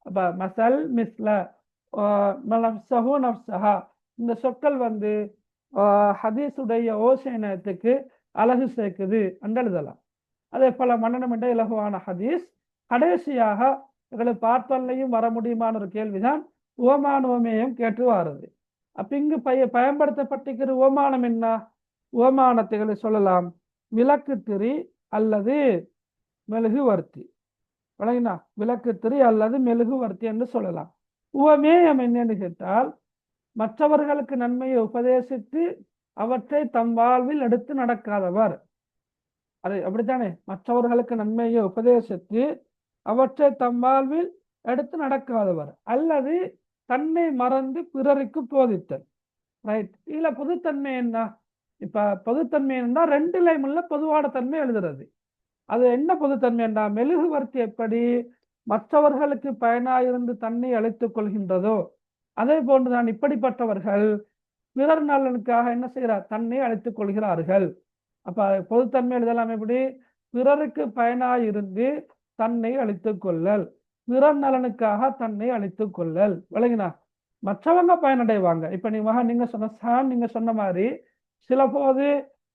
அப்ப மசல், மிஸ்ல, நஃப்ஸஹு, நஃப்ஸஹா இந்த சொற்கள் ஹதீஸுடைய ஓசைனத்துக்கு அழகு சேர்க்குது என்று எழுதலாம். அதே போல மன்னனமிட்ட இலகுவான ஹதீஸ். கடைசியாக எங்களுக்கு பார்த்தல்லையும் வர முடியுமான ஒரு கேள்விதான் உவமானுவமேயம் கேட்டு வாருது. அப்ப இங்கு பயன்படுத்தப்பட்டிருக்கிற உவமானம் என்ன? உவமானத்தை சொல்லலாம் விளக்கு திரி அல்லது மெழுகுவர்த்தி. விளங்கினா? விளக்கு திரி அல்லது மெழுகுவர்த்தி என்று சொல்லலாம். உவமேயம் என்னன்னு கேட்டால், மற்றவர்களுக்கு நன்மையை உபதேசித்து அவற்றை தம் வாழ்வில் எடுத்து நடக்காதவர். அது அப்படித்தானே? மற்றவர்களுக்கு நன்மையை உபதேசித்து அவற்றை தம் வாழ்வில் எடுத்து நடக்காதவர், அல்லது தன்னை மறந்து பிறருக்கு போதித்தல். ரைட். இதுல பொதுத்தன்மை என்ன? இப்ப பொதுத்தன்மை என்ன? ரெண்டு லைன் உள்ள பொதுவான தன்மை எழுதுறது. அது என்ன பொதுத்தன்மை என்றா, மெழுகுவர்த்தி எப்படி மற்றவர்களுக்கு பயனாயிருந்து தன்னை அழைத்துக் கொள்கின்றதோ அதே போன்றுதான் இப்படிப்பட்டவர்கள் பிறர் நலனுக்காக என்ன செய்கிறார்? தன்னை அழைத்துக் கொள்கிறார்கள். அப்ப பொதுத்தன்மை எழுதலாம் எப்படி? பிறருக்கு பயனாயிருந்து தன்னை அழித்துக் கொள்ளல், பிறர் நலனுக்காக தன்னை அழித்துக் கொள்ளல். விளங்கினா? மற்றவங்க பயனடைவாங்க. இப்ப நீங்க சொன்ன மாதிரி சில போது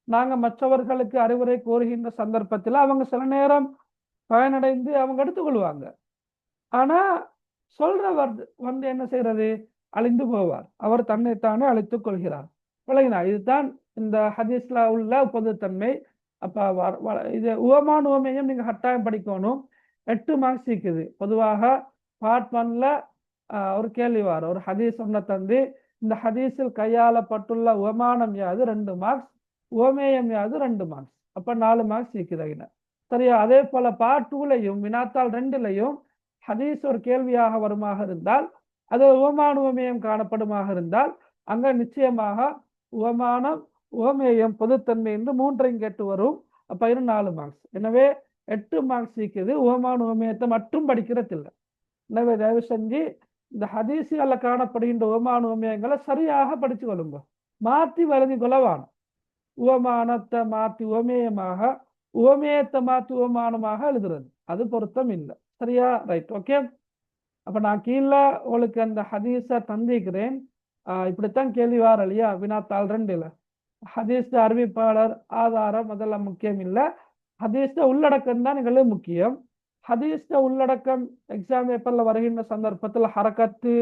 நாங்க மற்றவர்களுக்கு அறிவுரை கூறுகின்ற சந்தர்ப்பத்தில் அவங்க சில நேரம் பயனடைந்து அவங்க எடுத்துக்கொள்வாங்க. ஆனா சொல்றவர் என்ன செய்யறது? அழிந்து போவார். அவர் தன்னைத்தானே அழித்துக் கொள்கிறார். விளங்கினா? இதுதான் இந்த ஹதீஸ்ல உள்ள பொதுத்தன்மை. அப்ப இது உவமான உவமேயம் நீங்க கட்டாயம் படிக்கணும். 8 மார்க்ஸ் இருக்குது. பொதுவாக பார்ட் 1ல ஒரு கேள்வி வரும். ஒரு ஹதீஸ் ஒன்றை தந்து இந்த ஹதீஸில் கையாளப்பட்டுள்ள உவமானம் யாது 2 மார்க்ஸ், உவமேயம் யாது 2 மார்க்ஸ். அப்ப 4 மார்க்ஸ் இருக்குது. சரியா? அதே போல பார்ட் 2லையும் வினாத்தாள் 2லையும் ஹதீஸ் ஒரு கேள்வியாக வருமாக இருந்தால், அது உவமான உவமேயம் காணப்படுமாக இருந்தால், அங்க நிச்சயமாக உவமானம் உவமேயம் பொதுத்தன்மை என்று 3ஐயும் கேட்டு வரும். அப்ப 4 மார்க்ஸ். எனவே 8 மார்க்ஸ் இருக்குது. உவமான உவமேயத்தை மட்டும் படிக்கிறது இல்லை. எனவே தயவு செஞ்சு இந்த ஹதீஸுகளில் காணப்படுகின்ற உவமான உவமேயங்களை சரியாக படிச்சு கொள்ளுங்க. மாற்றி வழங்கி கொள்ளவானும். உவமானத்தை மாற்றி உவமேயமாக, உவமேயத்தை மாற்றி உவமானமாக எழுதுறது அது பொருத்தம் இல்லை. சரியா? Right, okay. அப்ப நான் கீழே உங்களுக்கு அந்த ஹதீஸை தந்திக்கிறேன். இப்படித்தான் கேள்வி வார இல்லையா வினாத்தாள் 2ல. ஹதீஸ் அறிவிப்பாளர் ஆதாரம் அதெல்லாம் முக்கியம் இல்லை. ஹதீஸ் உள்ளடக்கம் தான் எங்களுக்கு முக்கியம். ஹதீஸ் உள்ளடக்கம் எக்ஸாம் பேப்பர்ல வருகின்ற சந்தர்ப்பத்தில் ஹரக்கத்து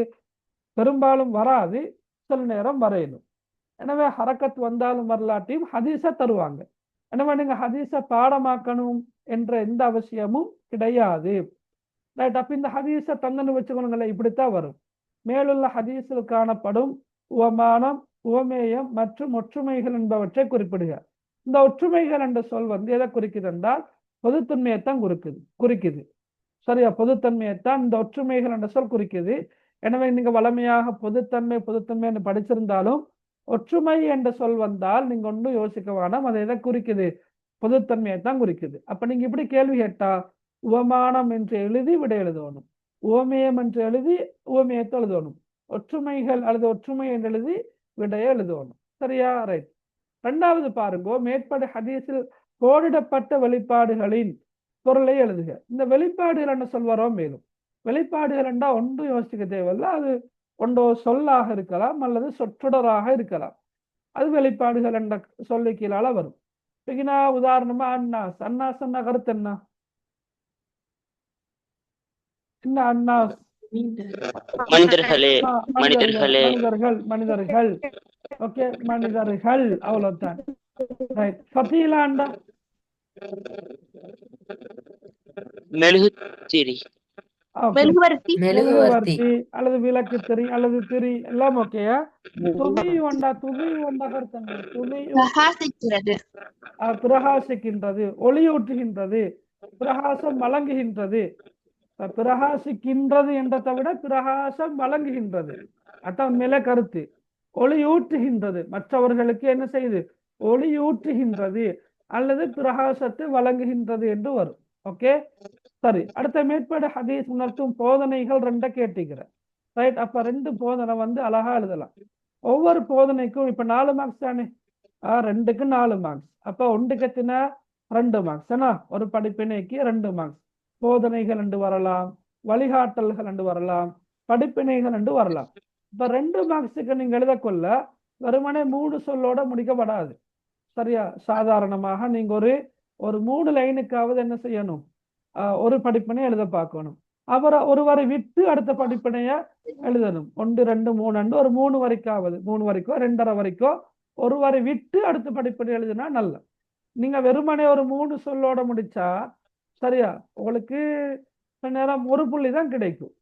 பெரும்பாலும் வராது, சில நேரம் வரையணும். எனவே ஹரக்கத் வந்தாலும் வரலாட்டியும் ஹதீஸை தருவாங்க. எனவே நீங்க ஹதீஸை பாடமாக்கணும் என்ற எந்த அவசியமும் கிடையாது. ரைட். அப்ப இந்த ஹதீஸை தந்தன்னு வச்சுக்கணுங்களேன், இப்படித்தான் வரும். மேலுள்ள ஹதீஸில் காணப்படும் உவமானம், உவமேயம் மற்றும் ஒற்றுமைகள் என்பவற்றை குறிப்பிடுக. இந்த ஒற்றுமைகள் என்ற சொல் எதை குறிக்குது என்றால் பொதுத்தன்மையைத்தான் குறிக்குது. சரியா? பொதுத்தன்மையைத்தான் இந்த ஒற்றுமைகள் என்ற சொல் குறிக்குது. எனவே நீங்க வளமையாக பொதுத்தன்மை என்று படிச்சிருந்தாலும் ஒற்றுமை என்ற சொல் வந்தால் நீங்க ஒன்றும் யோசிக்க வேணாம், அது எதை குறிக்குது? பொதுத்தன்மையைத்தான் குறிக்குது. அப்ப நீங்க இப்படி கேள்வி கேட்டா உவமானம் என்று எழுதி விடை எழுதணும், உவமேயம் என்று எழுதி உவமேயத்தை எழுதணும், ஒற்றுமைகள் அல்லது ஒற்றுமை என்று எழுதி விடையை எழுதணும். சரியா? ரைட். 2வது பாருங்க, மேற்படி ஹதீஸில் கோடிடப்பட்ட வெளிப்பாடுகளின் பொருளை எழுதுக. இந்த வெளிப்பாடுகள் என்ன சொல்வாரோ மேலும் வெளிப்பாடுகள் என்றா ஒன்று யோசிக்க தேவையில்லை. அது ஒன்றோ சொல்லாக இருக்கலாம் அல்லது சொற்றொடராக இருக்கலாம். அது வெளிப்பாடுகள் என்ற சொல்லி கீழால வரும். உதாரணமா அன்னாஸ். அன்னாஸ் என்ன கருத்து என்ன? அன்னாஸ் மனிதர்கள். ஓகே, மனிதர்கள், அவ்வளவுதான். ரைட். ஃபதீலாண்டா மெழுகுவர்த்தி அல்லது விளக்கு திரி அல்லது திரி எல்லாம் ஓகேயா? துணி ஒண்டா கருத்தங்க. துணி பிரகாசிக்கின்றது, ஒளியூற்றுகின்றது, பிரகாசம் வழங்குகின்றது. பிரகாசிக்கின்றது என்றதை விட பிரகாசம் வழங்குகின்றது, அதான் மேல கருத்து. ஒளியூற்றுகின்றது, மற்றவர்களுக்கு என்ன செய்யுது? ஒளியூற்றுகின்றது அல்லது பிரகாசத்தை வழங்குகின்றது என்று வரும். ஓகே, சரி. அடுத்த மேற்பட ஹதீஸ் உணர்த்தும் போதனைகள் 2 கேட்டுக்கிறேன். ரைட். அப்ப 2 போதனை அழகா எழுதலாம். ஒவ்வொரு போதனைக்கும் இப்ப 4 மார்க்ஸ் தானே, 2க்கு 4 மார்க்ஸ். அப்ப 1க்கு எத்தனை? 2 மார்க்ஸ். ஏன்னா ஒரு படிப்பினைக்கு 2 மார்க்ஸ். போதனைகள் என்று வரலாம், வழிகாட்டல்கள் என்று வரலாம், படிப்பினைகள் என்று வரலாம். இப்ப 2 மார்க்ஸுக்கு நீங்க எழுதக்கொள்ள வெறுமனே 3 சொல்லோட முடிக்கப்படாது. சரியா? சாதாரணமாக நீங்க ஒரு 3 லைனுக்காவது என்ன செய்யணும்? ஒரு படிப்பினை எழுத பார்க்கணும். அப்புறம் ஒரு வரை விட்டு அடுத்த படிப்பினைய எழுதணும். 1 2 3 ஒரு 3 வரைக்காவது, 3 வரைக்கும் 2.5 வரைக்கும் ஒரு வரை விட்டு அடுத்த படிப்பினை எழுதுனா நல்ல. நீங்க வெறுமனே ஒரு 3 சொல்லோட முடிச்சா சரியா உங்களுக்கு நேரம் 1 புள்ளி தான் கிடைக்கும்.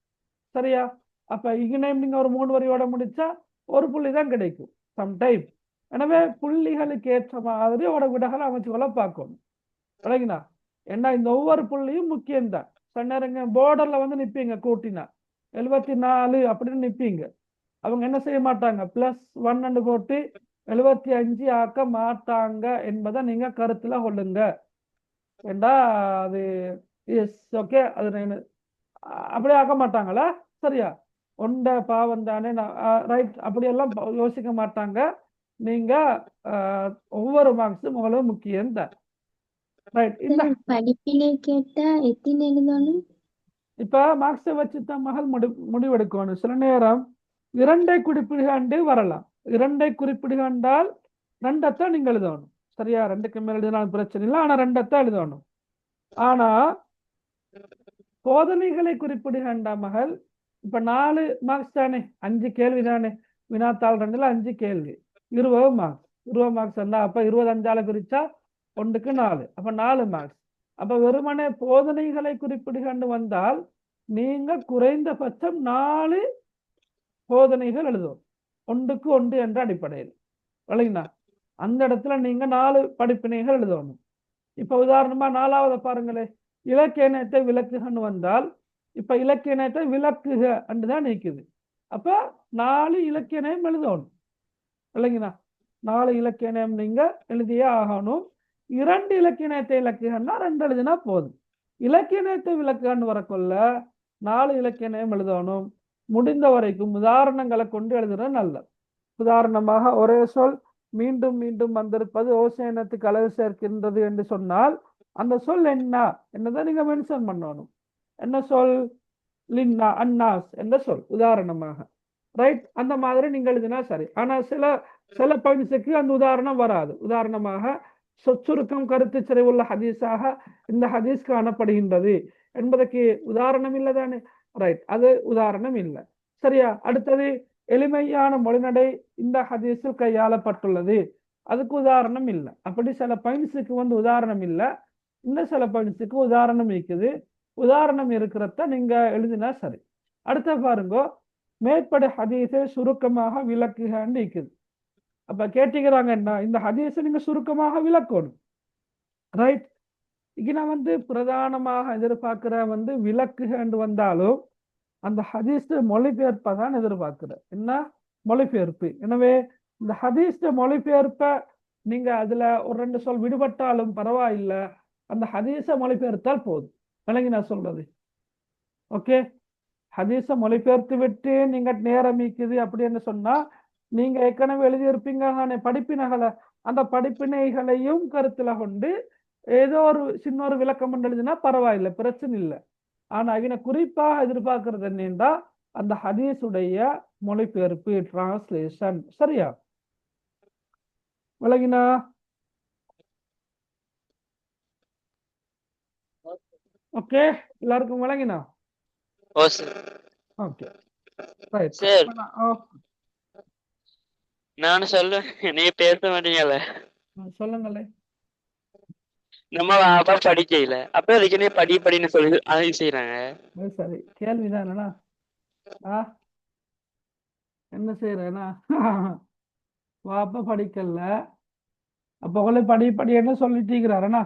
சரியா? அப்ப இங்கேயும் நீங்க ஒரு 3 வரியோட முடிச்சா 1 புள்ளி தான் கிடைக்கும் சம்டைம். எனவே புள்ளிகளுக்கு ஏற்ற மாதிரி விடகளை அமைச்சுக்கொள்ள பார்க்கணும். விளங்கினா? ஏன்னா இந்த ஒவ்வொரு புள்ளியும் முக்கியம்தான். சில நேரங்க போர்டர்ல நிப்பீங்க, கூட்டினா 74 அப்படின்னு நிப்பீங்க. அவங்க என்ன செய்ய மாட்டாங்க, +1 போட்டு 75 ஆக்க மாட்டாங்க என்பதை நீங்க கருத்துல கொள்ளுங்க. ஏண்டா அது ஓகே, அது அப்படியே ஆக்க மாட்டாங்களா? சரியா? ஒண்ட பாவம் தானே, ரைட். அப்படியெல்லாம் யோசிக்க மாட்டாங்க. நீங்க ஒவ்வொரு மார்க்ஸும் உங்களுக்கு முக்கியம் தான். ரைட். இந்த படிப்பினை கேட்டா எத்தனை எழுதணும்? இப்ப மார்க்ஸை வச்சுதான் மகள் முடிவெடுக்கணும். சில நேரம் 2ஐ குறிப்பிடுகாண்டு வரலாம். 2ஐ குறிப்பிடுகாண்டால் 2ஐத்தான் நீங்க எழுதணும். சரியா? 2க்கு மேல எழுதினாலும் பிரச்சனை இல்லை, ஆனா 2ஐத்தான் எழுதணும். ஆனா போதனைகளை குறிப்பிடுகாண்டா மகள், இப்ப 4 மார்க்ஸ் தானே, 5 கேள்வி தானே. வினாத்தாள் 2ல 5 கேள்வி, 20 மார்க்ஸ். 20 மார்க்ஸ் இருந்தா அப்ப 25ஆல பிரிச்சா ஒன்றுக்கு 4 அப்ப 4 மார்க்ஸ். அப்ப வெறுமனே போதனைகளை குறிப்பிடுகன்னு வந்தால் நீங்க குறைந்தபட்சம் 4 போதனைகள் எழுதும் ஒன்றுக்கு 1 என்ற அடிப்படையில். விளங்கினா அந்த இடத்துல நீங்க 4 படிப்பினைகள் எழுதணும். இப்ப உதாரணமா 4வது பாருங்களே, இலக்கியத்தை விளக்குகன்னு வந்தால் இப்ப இலக்கியத்தை விளக்குக தான் நீக்குது. அப்ப 4 இலக்கியம் எழுதணும். இல்லைங்கண்ணா 4 இலக்கியம் நீங்க எழுதியே ஆகணும். 2 இலக்கியத்தை இலக்குகன்னா 2 எழுதினா போதும். இலக்கியத்தை விளக்குகன்னு வரக்குள்ள 4 இலக்கியம் எழுதணும். முடிந்த வரைக்கும் உதாரணங்களை கொண்டு எழுதுறது நல்லது. உதாரணமாக ஒரே சொல் மீண்டும் மீண்டும் வந்திருப்பது ஓசேனத்துக்கு அழகு சேர்க்கின்றது என்று சொன்னால் அந்த சொல் என்னதான் நீங்க மென்ஷன் பண்ணணும். என்ன சொல்? லின்னா அன்னாஸ் என்ற சொல் உதாரணமாக. ரைட், அந்த மாதிரி நீங்க எழுதினா சரி. ஆனா சில பாயிண்ட்ஸுக்கு அந்த உதாரணம் வராது. உதாரணமாக சுருக்கம் கருத்து சிறைவுள்ள ஹதீஸாக இந்த ஹதீஸ் காணப்படுகின்றது என்பதற்கு உதாரணம் இல்லை தானே. ரைட், அது உதாரணம் இல்லை. சரியா? அடுத்தது எளிமையான மொழிநடை இந்த ஹதீஸில் கையாளப்பட்டுள்ளது, அதுக்கு உதாரணம் இல்லை. அப்படி சில பாயிண்ட்ஸுக்கு உதாரணம் இல்லை. இன்னும் சில பாயிண்ட்ஸுக்கு உதாரணம் இருக்குது. உதாரணம் இருக்கிறத நீங்க எழுதினா சரி. அடுத்த பாருங்க, மேற்படி ஹதீஸை சுருக்கமாக விளக்குகன்னு இருக்குது. அப்ப கேட்டுக்கிறாங்க என்ன, இந்த ஹதீஸை நீங்க சுருக்கமாக விளக்கணும். ரைட், இங்க நான் பிரதானமாக எதிர்பார்க்கிற விளக்குகன்னு வந்தாலும் அந்த ஹதீஸ் மொழிபெயர்ப்பை தான் எதிர்பார்க்கிறேன். என்ன மொழிபெயர்ப்பு? எனவே இந்த ஹதீஸ் மொழிபெயர்ப்ப நீங்க அதுல ஒரு 2 சொல் விடுபட்டாலும் பரவாயில்லை, அந்த ஹதீஸ மொழிபெயர்த்தால் போதும். விளங்கி நான் சொல்றது? ஓகே, ஹதீஸ மொழிபெயர்த்து விட்டு நீங்க நேரமிக்குது அப்படின்னு சொன்னா நீங்க ஏற்கனவே எழுதியிருப்பீங்க தானே படிப்பினைகளை, அந்த படிப்பினைகளையும் கருத்துல கொண்டு ஏதோ ஒரு சின்ன ஒரு விளக்கம் எழுதினா பரவாயில்லை, பிரச்சனை இல்லை. ஆனா இவனை குறிப்பாக எதிர்பார்க்கறது என்னன்னா அந்த ஹதீஸுடைய மொழிபெயர்ப்பு, டிரான்ஸ்லேஷன். சரியா? விளங்கினா? ஓகே, எல்லாருக்கும் விளங்கினா? Okay, right. சரி, நான் சொல்லுவேன், நீ பேச மாட்டீங்கல்ல. சொல்லுங்களே. நம்ம வாப்பா படிக்கல, அப்ப அதுக்கு நீ படின்னு சொல்லி அதையும் செய்யறாங்க. சரி, கேள்விதானா? என்ன செய்யறேன்னா வாப்பா படிக்கல, அப்ப உங்களை படி என்ன சொல்லிட்டீங்கிறாரண்ணா?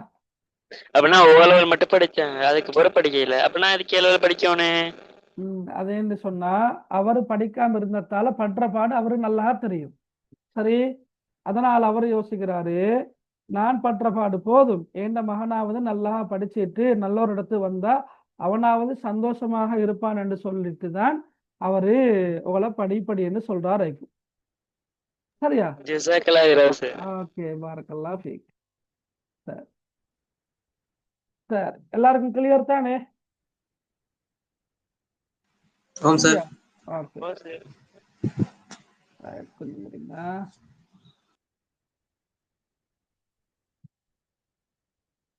அப்படின்னா ஓலவல் மட்டும் படிச்சாங்க, அதுக்கு பிறகு படிக்கல. அப்படின்னா அதுக்கு ஏழு படிக்கணும். அதேன்னு சொன்னா அவரு படிக்காம இருந்ததால பண்ற பாடு அவரு நல்லா தெரியும். சரி, அதனால் அவர் யோசிக்கிறாரு, நான் பண்ற பாடு போதும், எந்த மகனாவது நல்லா படிச்சுட்டு நல்ல ஒரு இடத்து வந்தா அவனாவது சந்தோஷமாக இருப்பான் என்று சொல்லிட்டு தான் அவரு உங்களை படின்னு சொல்றாரு. சரியா? ஓகே, பாரக்கல்லாஹ் ஃபீக். சார் எல்லாருக்கும் கிளியர் தானே?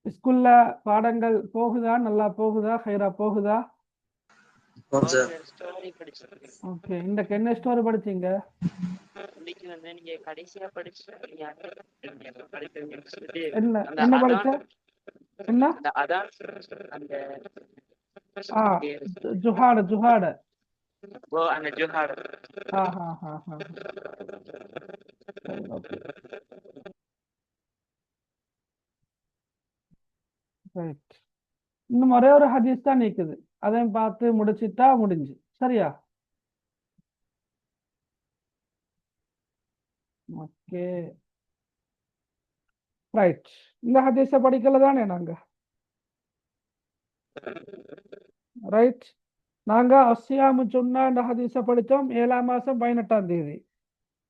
ஸ்கூல்ல பாடங்கள் போகுதா? நல்லா போகுதா? ஹைரா போகுதா? ஓகே, இந்த என்ன ஸ்டோரி படிச்சீங்க? நீங்க கடைசியா படிச்ச என்ன படிச்ச? என்ன? ஜுஹாட ஜுஹாட. ஓ, அந்த ஜுஹாட. இன்னும் ஒரே ஒரு ஹதீஸ் தான் நிக்குது, அதையும் பார்த்து முடிச்சுட்டா முடிஞ்சு. சரியா? Okay, right. இந்த ஹதீஸ படிக்கல தானே நாங்க? ரைட், நாங்க அஸ்ஸியாமு ஜுன்னா என்ற ஹதீஸ படித்தோம் 7ஆம் மாசம் 18ஆம் தேதி.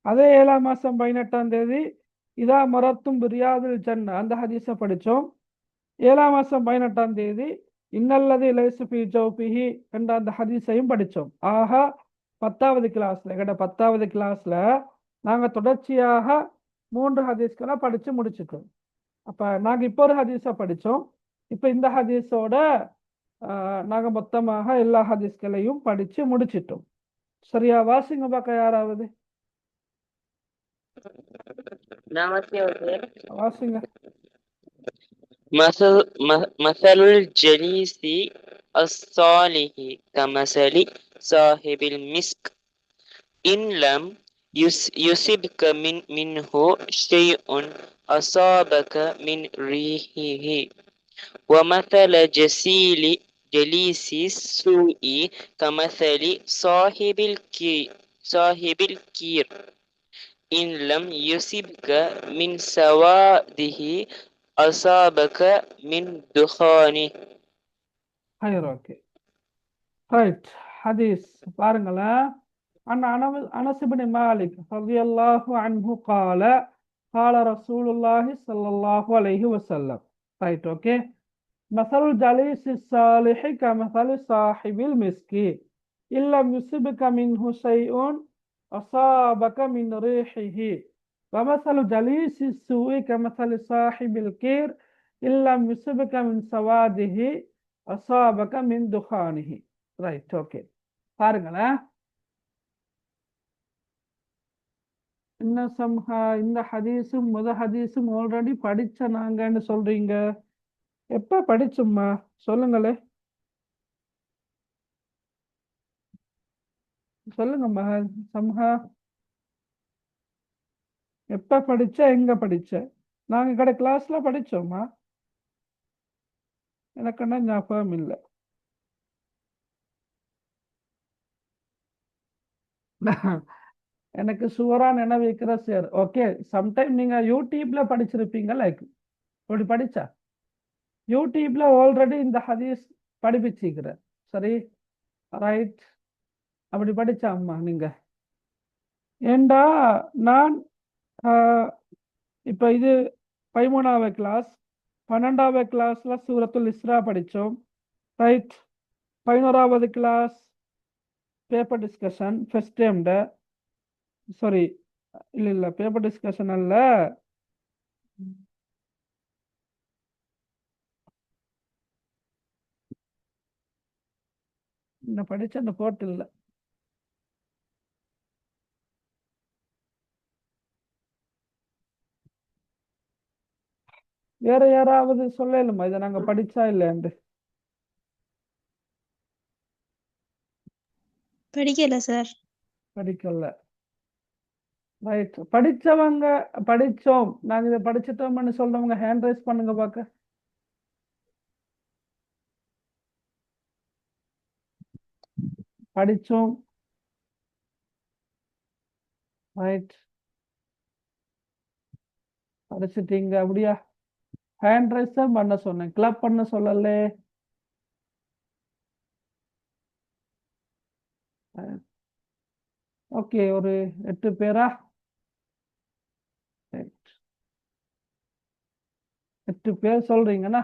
அதே 7ஆம் மாசம் 18ஆம் தேதி இதா மரத்தும் பிரியாதில் ஜன்னா அந்த ஹதீஸ படித்தோம். 7ஆம் மாசம் 18ஆம் தேதி இன்னல்லது லைஸு ஃபீ ஜௌஃபிஹி என்ற அந்த ஹதீஸையும் படித்தோம். ஆக 10வது கிளாஸ்ல, எங்கட 10வது கிளாஸ்ல நாங்க தொடர்ச்சியாக 3 ஹதீஸ்களை படிச்சு முடிச்சிட்டோம். அப்ப நாங்க இப்போ ஒரு ஹதீஸை படித்தோம். இப்ப இந்த ஹதீஸோட நாங்க மொத்தமாக எல்லா ஹதீஸ்களையும் படிச்சு முடிச்சிட்டோம். சரியா? வாசிங்க பார்க்க யாராவது வாசிங்க. مثل الجليس الصالح كمثل صاحب المسك إن لم يصبك منه شيء أصابك من ريحه ومثل جليس السوء كمثل صاحب الكير إن لم يصبك من سواده أصابك من دخانه. ஹைர் ஓகே ரைட் ஹதீஸ் பாருங்களேன். அனஸ் இப்னு மாலிக் ரலியல்லாஹு அன்ஹு قال قال رسول الله صلى الله عليه وسلم. Right okay. مثل الجليس الصالح كمثل صاحب المسك إن لم يصبك منه شيء أصابك من ريحه ومثل جليس السوء كمثل صاحب الكير إن لم يصبك من سواده أصابك من دخانه. ரைட் ஓகே பாருங்களேன். இந்த ஹதீஸும் ஹதீஸும் ஆல்ரெடி படிச்ச நாங்கன்னு சொல்றீங்க. எப்ப படிச்சோம்மா சொல்லுங்களே, சொல்லுங்கம்மா. சம்ஹா எப்ப படிச்ச, எங்க படிச்ச? நாங்க கடை கிளாஸ்ல படிச்சோம்மா. எனக்கு என்ன ஞாபகம் இல்லை. எனக்கு சுவரா நினைவிக்கிற சார். ஓகே, சம்டைம் நீங்க யூடியூப்ல படிச்சிருப்பீங்க. லைக் அப்படி படிச்சா யூடியூப்ல ஆல்ரெடி இந்த ஹதீஸ் படிப்பிச்சுக்கிற. சரி ரைட், அப்படி படிச்சா அம்மா நீங்க. ஏண்டா நான் இப்போ இது 13வது கிளாஸ், 12வது கிளாஸ்ல சூரத்துல் இஸ்ரா படித்தோம். ரைட், 11வது கிளாஸ் பேப்பர் டிஸ்கஷன் ஃபர்ஸ்ட் டைம்ட. சாரி இல்லை பேப்பர் டிஸ்கஷன் அல்ல, நான் படிச்ச அந்த போட்டு இல்லை. வேற யாராவது சொல்லலுமா இதை நாங்க படிச்சா இல்லையாண்டு? படிக்கல சார். படிக்கல. ரைட், படிச்சவங்க படிச்சோம் நாங்க இதை படிச்சிட்டோம்னு சொல்றவங்க ஹேண்ட் ரைஸ் பண்ணுங்க பாக்க. படிச்சோம். ரைட், படிச்சிட்டீங்க அப்படியா? ஹேண்ட் ரைஸ் தான் பண்ண சொன்னேன், கிளப் பண்ண சொல்லல. ஓகே, ஒரு 8 பேரா? 8 பேர் சொல்றீங்கன்னா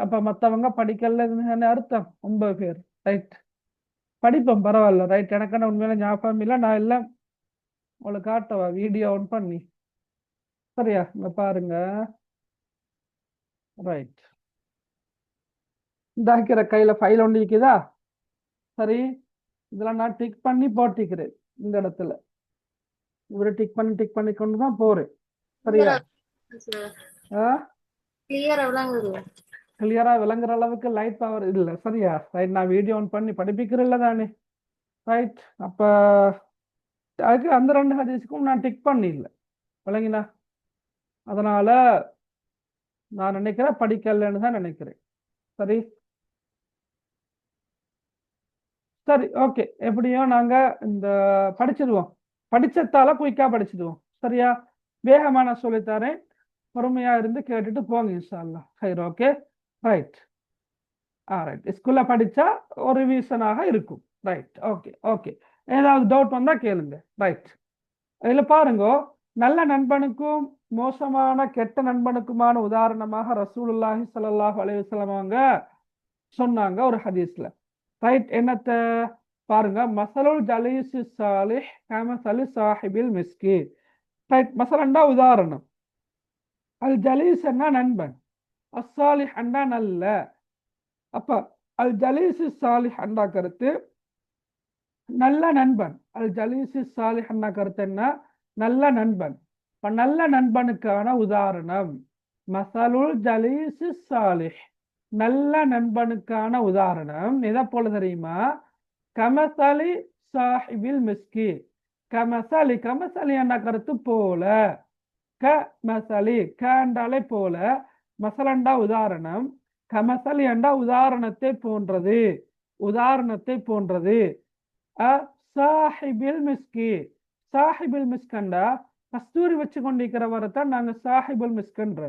அப்ப மத்தவங்க படிக்கலன்னு அர்த்தம். 9 பேர். ரைட், படிப்போம் பரவாயில்ல. ரைட், எனக்கான உண்மையில ஞாபகம் இல்லை. நான் எல்லாம் உங்களுக்கு காட்டவா வீடியோ ஆன் பண்ணி? சரியா, இங்க பாருங்க. ரைட், இதாக்கிற கையில ஃபைல் ஒன்று இருக்குதா? சரி, இதெல்லாம் நான் டிக் பண்ணி போட்டிக்கிறேன். இந்த இடத்துல இவரை டிக் பண்ணி கொண்டு தான் போறேன். சரியா? கிளியரா விளங்குற அளவுக்கு லைட் பவர் இல்ல. சரியா? ரைட், நான் வீடியோ ஆன் பண்ணி படிப்பிக்கிறேன்ல தானே. ரைட், அப்ப அதுக்கு அந்த 2 ஹதீஸுக்கும் நான் டிக் பண்ணி இல்லை. விளங்கினா? அதனால நான் நினைக்கிறேன் படிக்கலன்னு தான் நினைக்கிறேன். சரி சரி ஓகே, எப்படியோ நாங்க இந்த படிச்சிடுவோம். படிச்சதால குயிக்கா படிச்சிடுவோம். சரியா? வேகமா நான் சொல்லித்தரேன், பொறுமையா இருந்து கேட்டுட்டு போங்க இன்ஷா அல்லாஹ். ஹைர் ஓகே ரைட். ரைட், ஸ்கூல்ல படிச்சா ஒரு ரிவிஷனாக இருக்கும். ரைட் ஓகே ஓகே, ஏதாவது டவுட் வந்தா கேளுங்க. ரைட், இதுல பாருங்க, நல்ல நண்பனுக்கும் மோசமான கெட்ட நண்பனுக்குமான உதாரணமாக ரசூலுல்லாஹி ஸல்லல்லாஹு அலைஹி வஸல்லம் அவங்க சொன்னாங்க ஒரு ஹதீஸ்ல. ரைட், என்னத்த பாருங்க, மசலுல் ஜலீஸி சாலிஹ் கமஸலி சாஹிபில் மிஸ்கி. ரைட், மசலண்டா உதாரணம், அல் ஜலீஸ் என்ன நண்பன், அஸ்ஸாலிஹ் அண்டா நல்ல. அப்ப அல் ஜலீஸி சாலிஹ் அண்டா கருத்து நல்ல நண்பன். அல் ஜலீஸி சாலிஹ் அண்டா கருத்து என்ன? நல்ல நண்பன். இப்ப நல்ல நண்பனுக்கான உதாரணம் மசலுல் ஜலீஸு சாலிஹ், நல்ல நண்பனுக்கான உதாரணம் எதை போல தெரியுமா? கமசலி சாஹிபில் மிஸ்கி. கமசலி, கமசலி என்ற கருத்து போல, க மசலி, கண்டாலே போல, மசலண்டா உதாரணம், கமசலி என்றா உதாரணத்தை போன்றது, உதாரணத்தை போன்றது. சாஹிபில் மிஸ்கி, சாஹிபில் மிஸ்கண்டா கஸ்தூரி வச்சு கொண்டிருக்கிறவரைத்தான் நாங்க சாஹிபுல் மிஸ்கன்ற.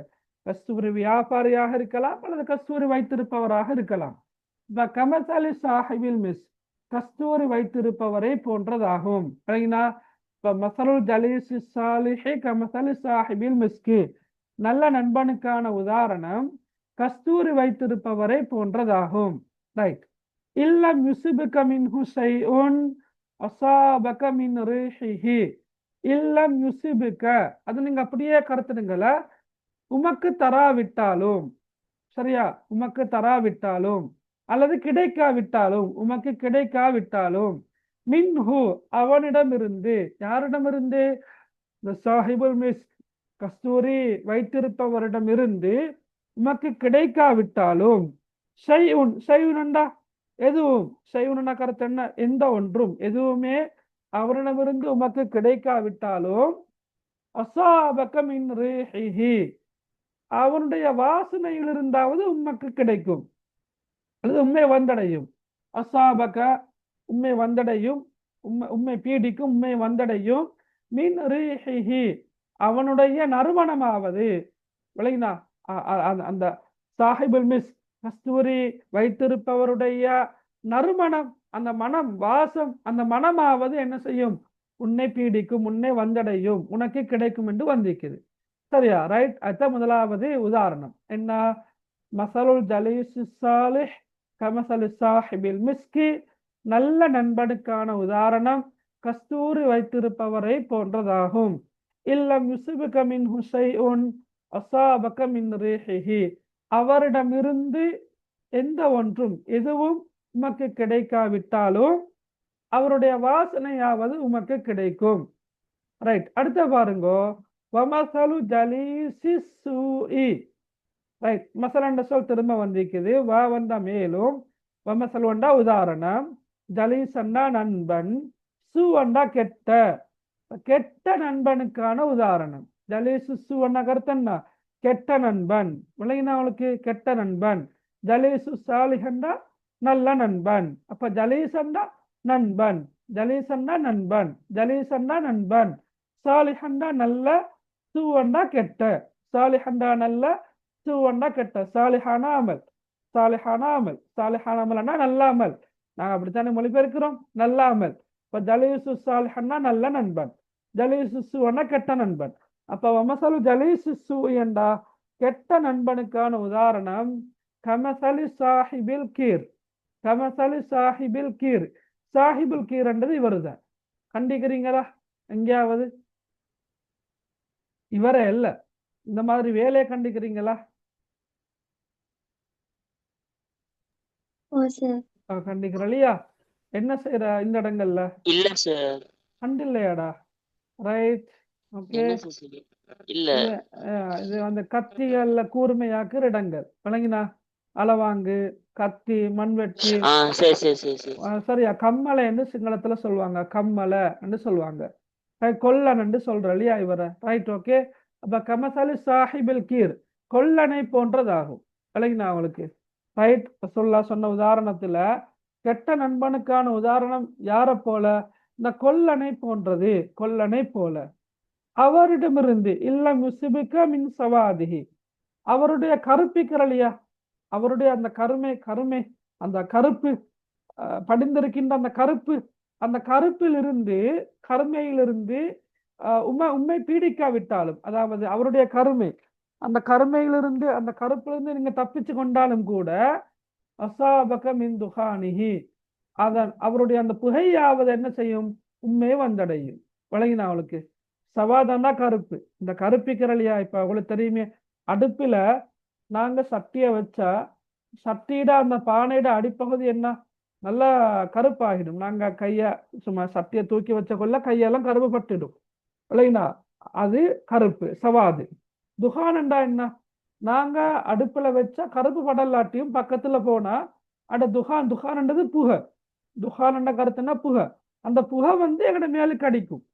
கஸ்தூரி வியாபாரியாக இருக்கலாம் அல்லது கஸ்தூரி வைத்திருப்பவராக இருக்கலாம். கமசலி சாஹிபில் மிஸ், கஸ்தூரி வைத்திருப்பவரை போன்றதாகும். மசலுல் ஜலீஸி சாலிஹி கமசலி சாஹிபில் மிஸ்கி, நல்ல நண்பனுக்கான உதாரணம் கஸ்தூரி வைத்திருப்பவரை போன்றதாகும். ரைட். இல்லம் யுசிபுக மின்ஹு ஷைஉன் அஸாபக மின் ரீஹிஹி. இல்லம் யுசிபுக, அது நீங்க அப்படியே கருத்துடுங்கள, உமக்கு தராவிட்டாலும், சரியா, உமக்கு தராவிட்டாலும் அல்லது கிடைக்காவிட்டாலும், உமக்கு கிடைக்காவிட்டாலும், மின்ஹு அவனிடமிருந்து, யாரிடமிருந்து? சாஹிபுல் மிஸ்க், கஸ்தூரி வைத்திருப்பவரிடமிருந்து உமக்கு கிடைக்காவிட்டாலும், ஷைஉன், ஷைஉன்டா எதுவும், ஷைஉன்னா கருத்து என்ன? எந்த ஒன்றும், எதுவுமே அவரிடமிருந்து உமக்கு கிடைக்காவிட்டாலும், அஸாபக மின் ரீஹிஹி, அவனுடைய வாசனையில் இருந்தாவது உமக்கு கிடைக்கும் அல்லது உண்மை வந்தடையும். அஸாபக உண்மை வந்தடையும், உண்மை பீடிக்கும், உண்மை வந்தடையும். மின் ரீஹிஹி அவனுடைய நறுமணமாவது, விளங்கினா? அந்த சாஹிபுல் மிஸ் கஸ்தூரி வைத்திருப்பவருடைய நறுமணம், அந்த மனம், வாசம், அந்த மனமாவது என்ன செய்யும்? உன்னை பீடிக்கும், உன்னை வந்தடையும், உனக்கு கிடைக்கும் என்று வந்திருக்குது. சரியா? ரைட். அதுதான் முதலாவது உதாரணம். என்ன? மசலுல் ஜலீஸி சாலிஹ் கமசலி சாஹிபில் மிஸ்கி, நல்ல நண்பனுக்கான உதாரணம் கஸ்தூரி வைத்திருப்பவரை போன்றதாகும். இல்லம் யுசிபுக மின்ஹு ஷைஉன் அஸாபக மின் ரீஹிஹி, அவரிடமிருந்து எந்த ஒன்றும், எதுவும் உமக்கு கிடைக்காவிட்டாலும் அவருடைய வாசனையாவது உமக்கு கிடைக்கும். ரைட். அடுத்த பாருங்கோ, வமசலு ஜலீஸி சூஇ. ரைட். மசலண்ட சொல் திரும்ப வந்திருக்குது, வா வந்தா மேலும், வமசலு வந்தா உதாரணம், ஜலீசண்டா நண்பன், சு வந்தா கெட்ட, கெட்ட நண்பனுக்கான உதாரணம். ஜலீசு சு வந்தா கருத்தன்னா கெட்ட நண்பன், விளங்கினா அவளுக்கு? கெட்ட நண்பன். ஜலீசு சாலிஹண்டா நல்ல நண்பன். அப்ப ஜலீசண்டா நண்பன், ஜலீசண்டா நண்பன், ஜலீசண்டா நண்பன், சாலிஹண்டா நல்ல, சூவண்டா கெட்ட, சாலிஹண்டா நல்ல, சூவண்டா கெட்ட. சாலிஹான அமல், சாலிஹான அமல், சாலிஹான அமல்னா நல்ல அமல், நாங்க அப்படித்தானே மொழிபெயர்க்கிறோம், நல்ல அமல். இப்ப ஜலீசு சாலிஹன்னா நல்ல நண்பன், ஜலீசு சூவன்னா கெட்ட நண்பன். அப்ப வமசலு ஜலீசு சூ என்றா கெட்ட நண்பனுக்கான உதாரணம் கமசலி சாஹிபில் கீர், கமசலி சாஹிபில் கீர். சாஹிபுல் கீர் என்றது இவருதான். கண்டிக்கிறீங்களா எங்கேயாவது? இவரே இல்ல, இந்த மாதிரி வேலையை கண்டிக்கிறீங்களா? கண்டிக்கிற இல்லையா? என்ன செய்யற இந்த இடங்கள்ல? இல்ல சார். கண்டில்லையாடா? ரைட். ஓகே. இல்ல, இது அந்த கத்திகள்ல கூர்மையாக்குற இடங்கள், விளங்கினா? அளவாங்கு, கத்தி, மண்வெட்டி. சரி சரி சரி சரி. சரியா? கம்மலை என்று சிங்களத்துல சொல்லுவாங்க, கம்மலை என்று சொல்லுவாங்க, கொல்லன் என்று சொல்ற இல்லையா இவரை? ரைட். ஓகே. அப்ப கமசலி சாஹிபில் கீர், கொல்லனை போன்றதாகும், விளங்கினா அவளுக்கு? ரைட். சொன்ன உதாரணத்துல கெட்ட நண்பனுக்கான உதாரணம் யார போல? இந்த கொல்லனை போன்றது, கொல்லனை போல. அவரிடமிருந்து இல்லம் யுசிபுக மின் சவாதிஹி, அவருடைய கருப்பிக்கிறலையா, அவருடைய அந்த கருமை அந்த கருப்பு படிந்திருக்கின்ற அந்த கருப்பு, அந்த கருப்பிலிருந்து, கருமையிலிருந்து உண்மை பீடிக்காவிட்டாலும், அதாவது அவருடைய கருமை, அந்த கருமையிலிருந்து, அந்த கருப்பிலிருந்து நீங்க தப்பிச்சு கொண்டாலும் கூட, அசாபக மின் துஹானிஹி, அதன் அவருடைய அந்த புகையாவது என்ன செய்யும்? உண்மை வந்தடையும், விளங்கினா அவளுக்கு? சவாதம்னா கருப்பு, இந்த கருப்பிக்கிறலையா? இப்ப அவங்களுக்கு தெரியுமே, அடுப்புல நாங்க சட்டியை வச்சா சட்டியிட அந்த பானையிட அடிப்பகுதி என்ன நல்லா கருப்பாகிடும். நாங்க கைய சும்மா சட்டியை தூக்கி வச்ச கொள்ள கையெல்லாம் கருப்பு பட்டுடும், இல்லைங்களா? அது கருப்பு, சவாது. துஹானண்டா என்ன? நாங்க அடுப்புல வச்ச கருப்பு படலாட்டியும் பக்கத்துல போனா அட துகான்ன்றது புகை. துகான் கருத்துன்னா புகை. அந்த புகை எங்கட மேலுக்கு அடிக்கும்.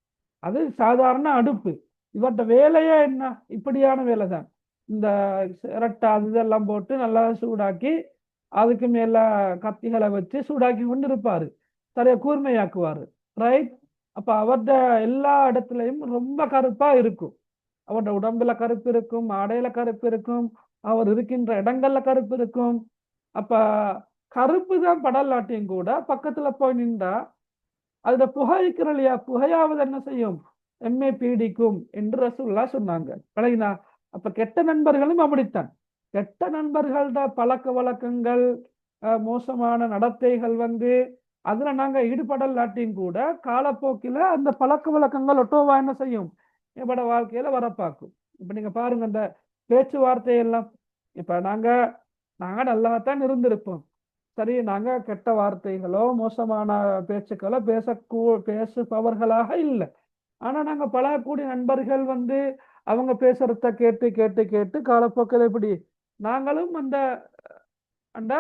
அது சாதாரண அடுப்பு. இவர்கிட்ட வேலையே என்ன? இப்படியான வேலை தான். இந்த சிரட்டை அது இதெல்லாம் போட்டு நல்லா சூடாக்கி அதுக்கு மேல கத்திகளை வச்சு சூடாக்கி கொண்டு இருப்பாரு. சரியா கூர்மையாக்குவாரு. ரைட். அப்ப அவர்கிட்ட எல்லா இடத்துலயும் ரொம்ப கருப்பா இருக்கும். அவரோட உடம்புல கருப்பு இருக்கும், ஆடையில கருப்பு இருக்கும், அவர் இருக்கின்ற இடங்கள்ல கருப்பு இருக்கும். அப்ப கருப்பு தான் படலாட்டியும் கூட பக்கத்துல போய் நின்றா அதுல புகைக்கிற இல்லையா, புகையாவது என்ன செய்யும்? எம்மை பீடிக்கும் என்று ரசூலுல்லாஹ் சொன்னாங்க. விளங்கினா? அப்ப கெட்ட நண்பர்களும் அப்படித்தான். கெட்ட நண்பர்களோட பழக்க வழக்கங்கள், மோசமான நடத்தைகள் அதுல நாங்க ஈடுபடலாட்டியும் கூட காலப்போக்கில அந்த பழக்க வழக்கங்கள் ஒட்டோவா என்ன செய்யும்? என்னோட வாழ்க்கையில வரப்பாக்கும். இப்ப நீங்க பாருங்க அந்த பேச்சுவார்த்தையெல்லாம். இப்ப நாங்க நல்லாத்தான் இருந்திருப்போம். சரி, நாங்க கெட்ட வார்த்தைகளோ மோசமான பேச்சுக்களோ பேசுபவர்களாக இல்லை. ஆனா நாங்க பழகக்கூடிய நண்பர்கள் அவங்க பேசுறத கேட்டு கேட்டு கேட்டு காலப்போக்கில் எப்படி நாங்களும் அந்த